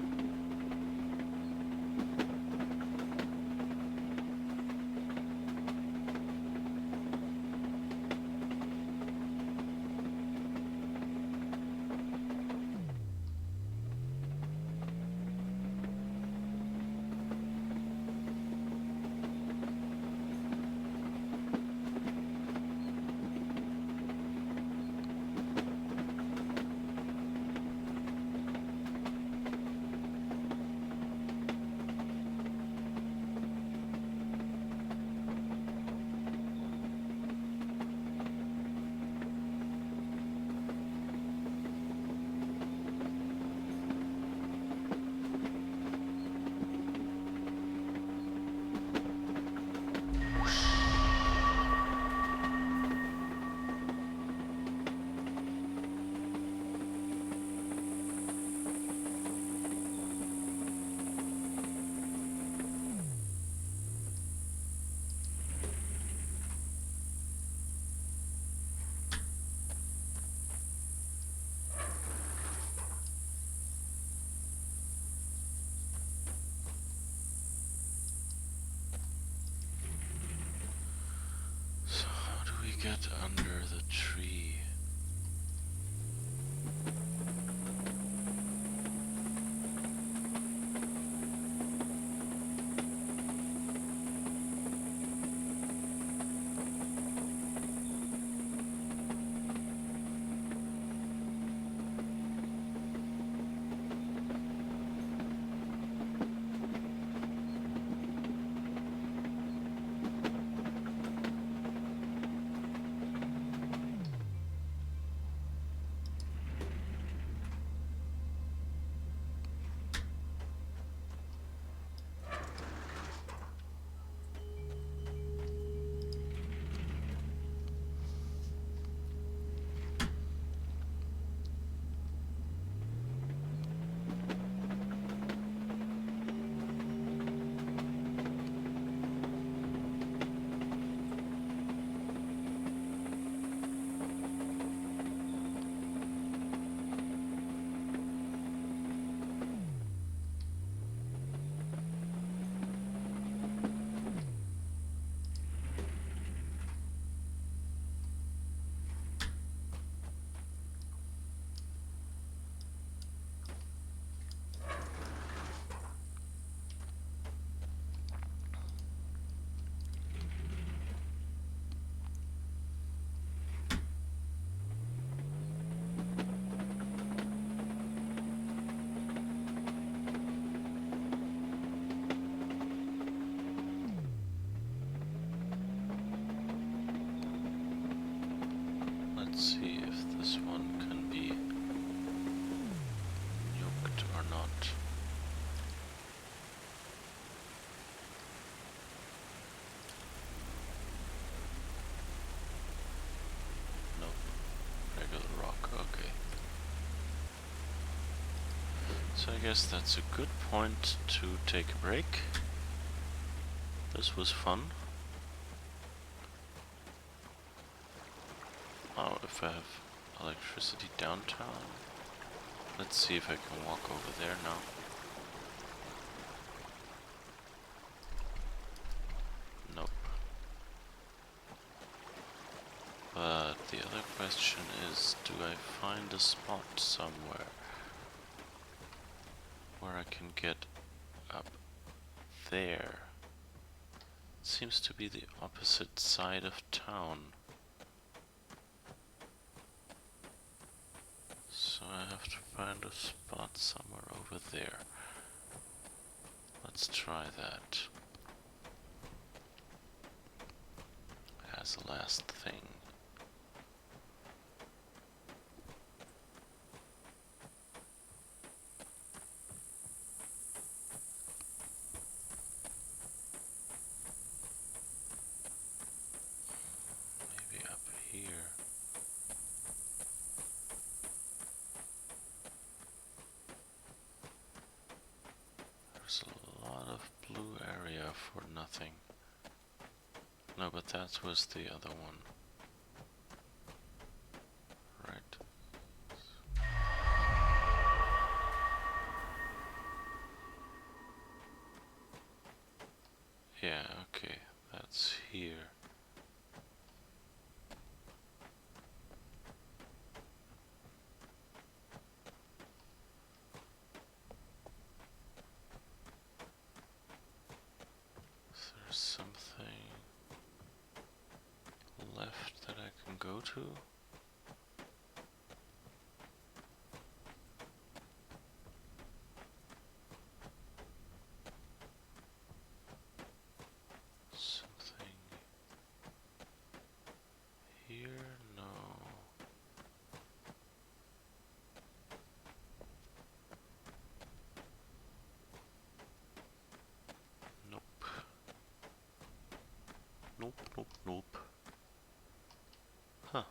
So how do we get under the tree? Let's see if this one can be nuked or not. Nope. Regular rock, okay. So I guess that's a good point to take a break. This was fun. Oh, if I have electricity downtown. Let's see if I can walk over there now. Nope. But the other question is, do I find a spot somewhere where I can get up there? It seems to be the opposite side of town. So I have to find a spot somewhere over there. Let's try that as a last thing. of blue area for nothing. No, but that was the other one. Right. Yeah, okay, that's here. Is there something left that I can go to? Something here? No. Nope. Nope, nope, nope. Huh.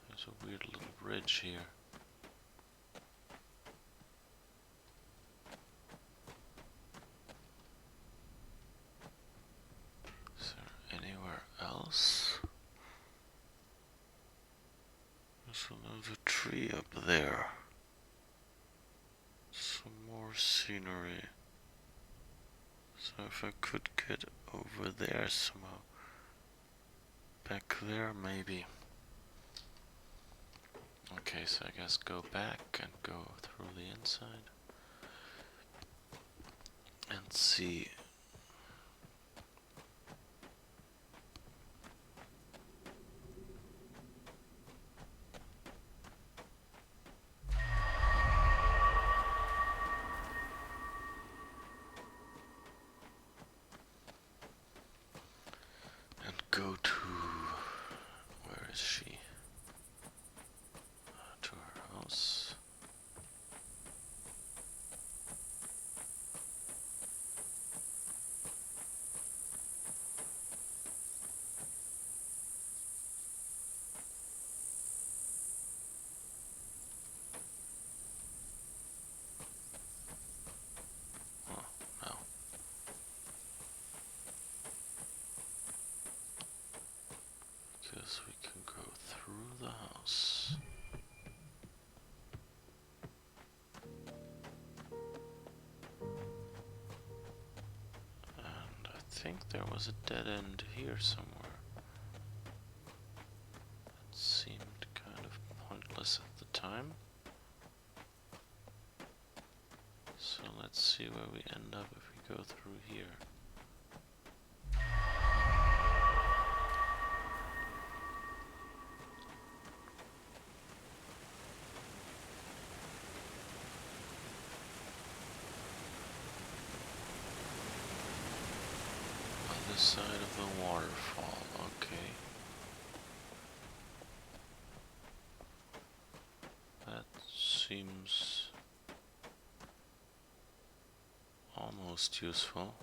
There's a weird little bridge here. Is there anywhere else? There's another tree up there. Some more scenery. So if I could get over there somehow. Back there, maybe. Okay, so I guess go back and go through the inside. And see. And go to... where is she? To her house. Oh, no. Guess we can go through the house. And I think there was a dead end here somewhere. It seemed kind of pointless at the time. So let's see where we end up if we go through here. Other side of the waterfall, okay. That seems almost useful.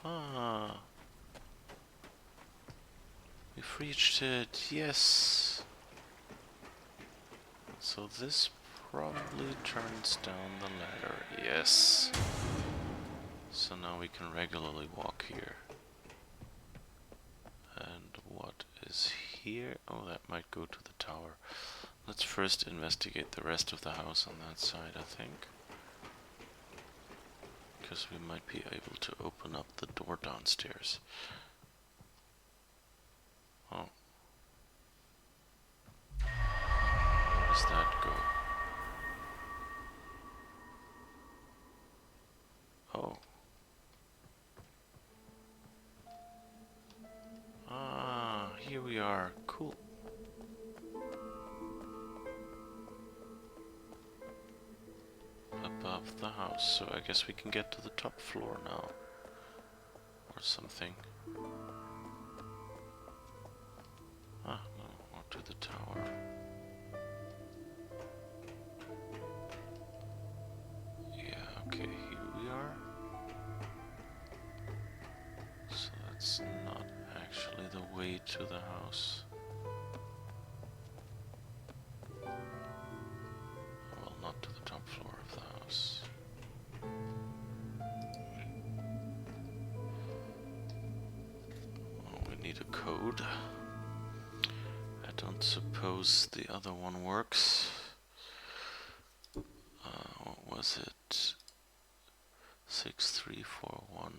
Ah, we've reached it, yes. So this probably turns down the ladder, yes. So now we can regularly walk here. And what is here? Oh, that might go to the tower. Let's first investigate the rest of the house on that side, I think. Because we might be able to open up the door downstairs. Oh. Where does that go? Oh. Ah, here we are. Cool. Above the house, so I guess we can get to the top floor now. Or something. Ah, no, or to the tower. Yeah, okay, here we are. So that's not actually the way to the house. Well, code. I don't suppose the other one works. What was it? 6341.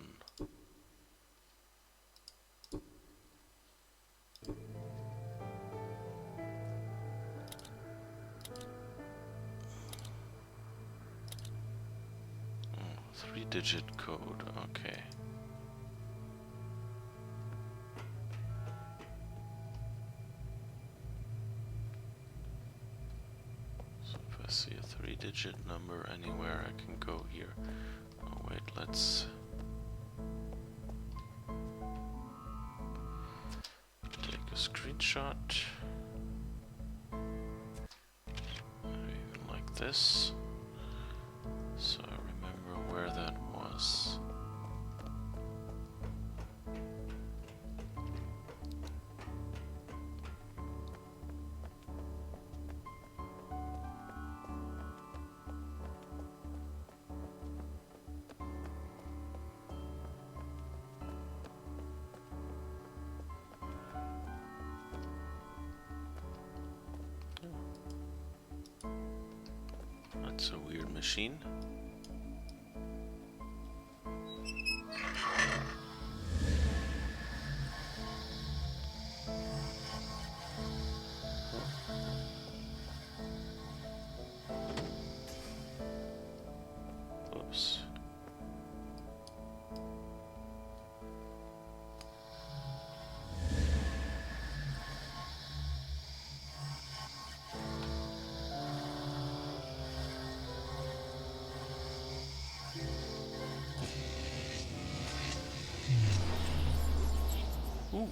Oh, 3-digit code, okay. So if I see a 3-digit number anywhere, I can go here. Oh wait, let's take a screenshot. Even like this. So I remember where that was. That's a weird machine. Oops. Ooh.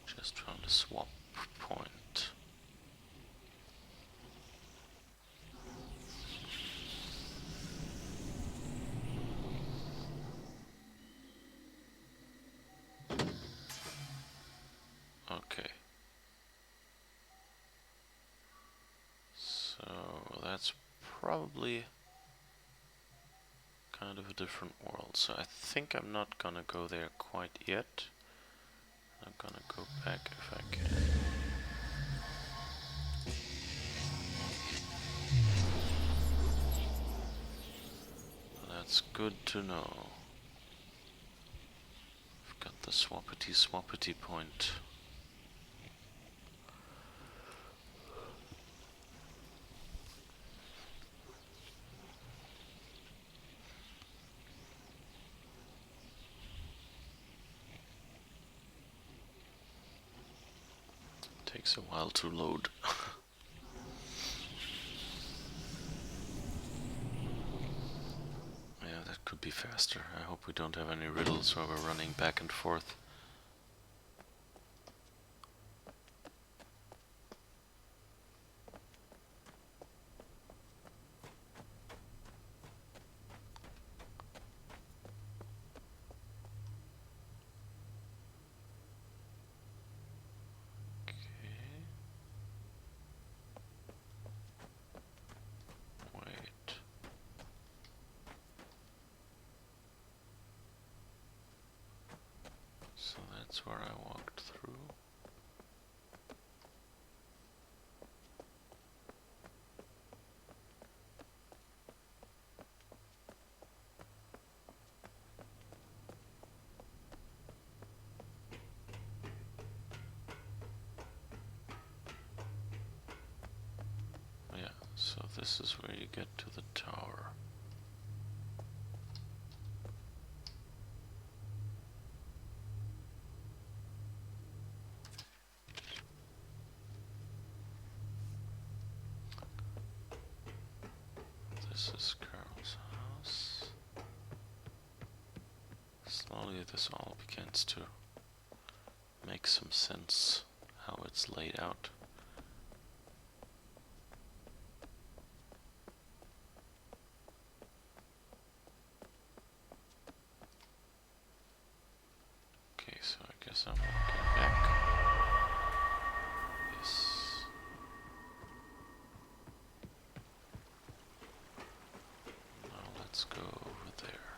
Just found a swap point. Okay. So that's probably kind of a different world. So I think I'm not gonna go there quite yet. I'm gonna go back if I can. That's good to know. I've got the swappity point. Takes a while to load. Yeah, that could be faster. I hope we don't have any riddles where we're running back and forth. Wait. So that's where I walked through. Yeah, so this is where you get to the tower. This is Carol's house. Slowly this all begins to make some sense how it's laid out. Okay, so I guess I'm walking back. Yes. Now let's go over there.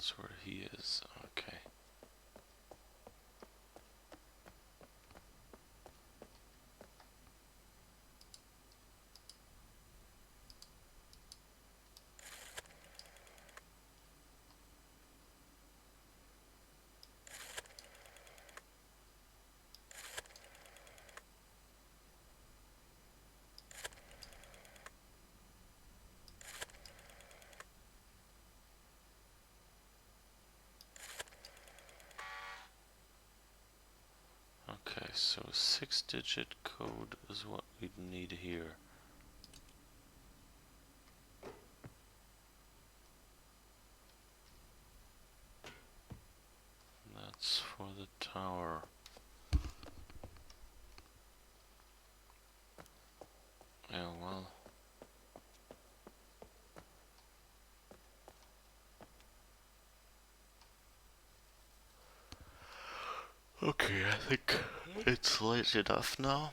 That's where he is. Okay. Okay, so 6-digit code is what we'd need here. That's for the tower. Yeah, well. Okay, I think it's late enough now.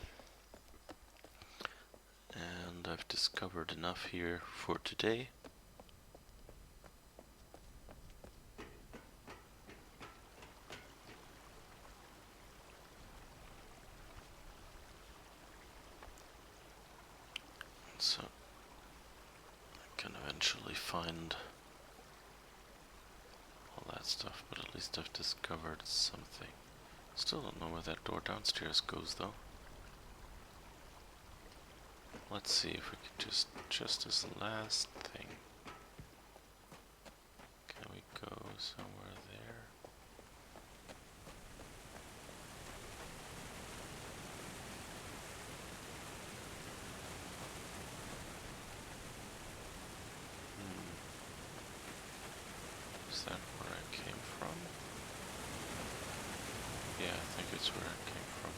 And I've discovered enough here for today. So I can eventually find all that stuff, but at least I've discovered something. Still don't know where that door downstairs goes though. Let's see if we could just as the last thing. Can we go somewhere there? Is that where I came from? Yeah, I think it's where I came from.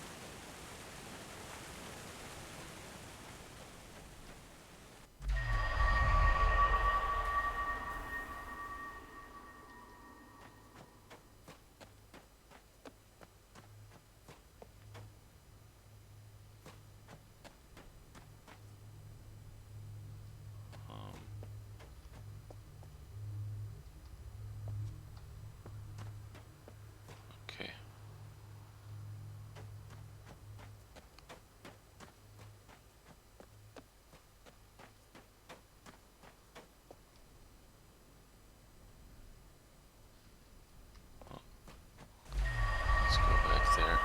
Okay. Let's go back there.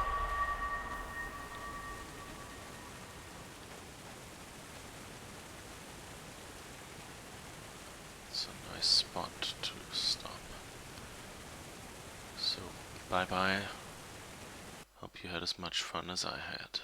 It's a nice spot to stop. So, bye bye. Hope you had as much fun as I had.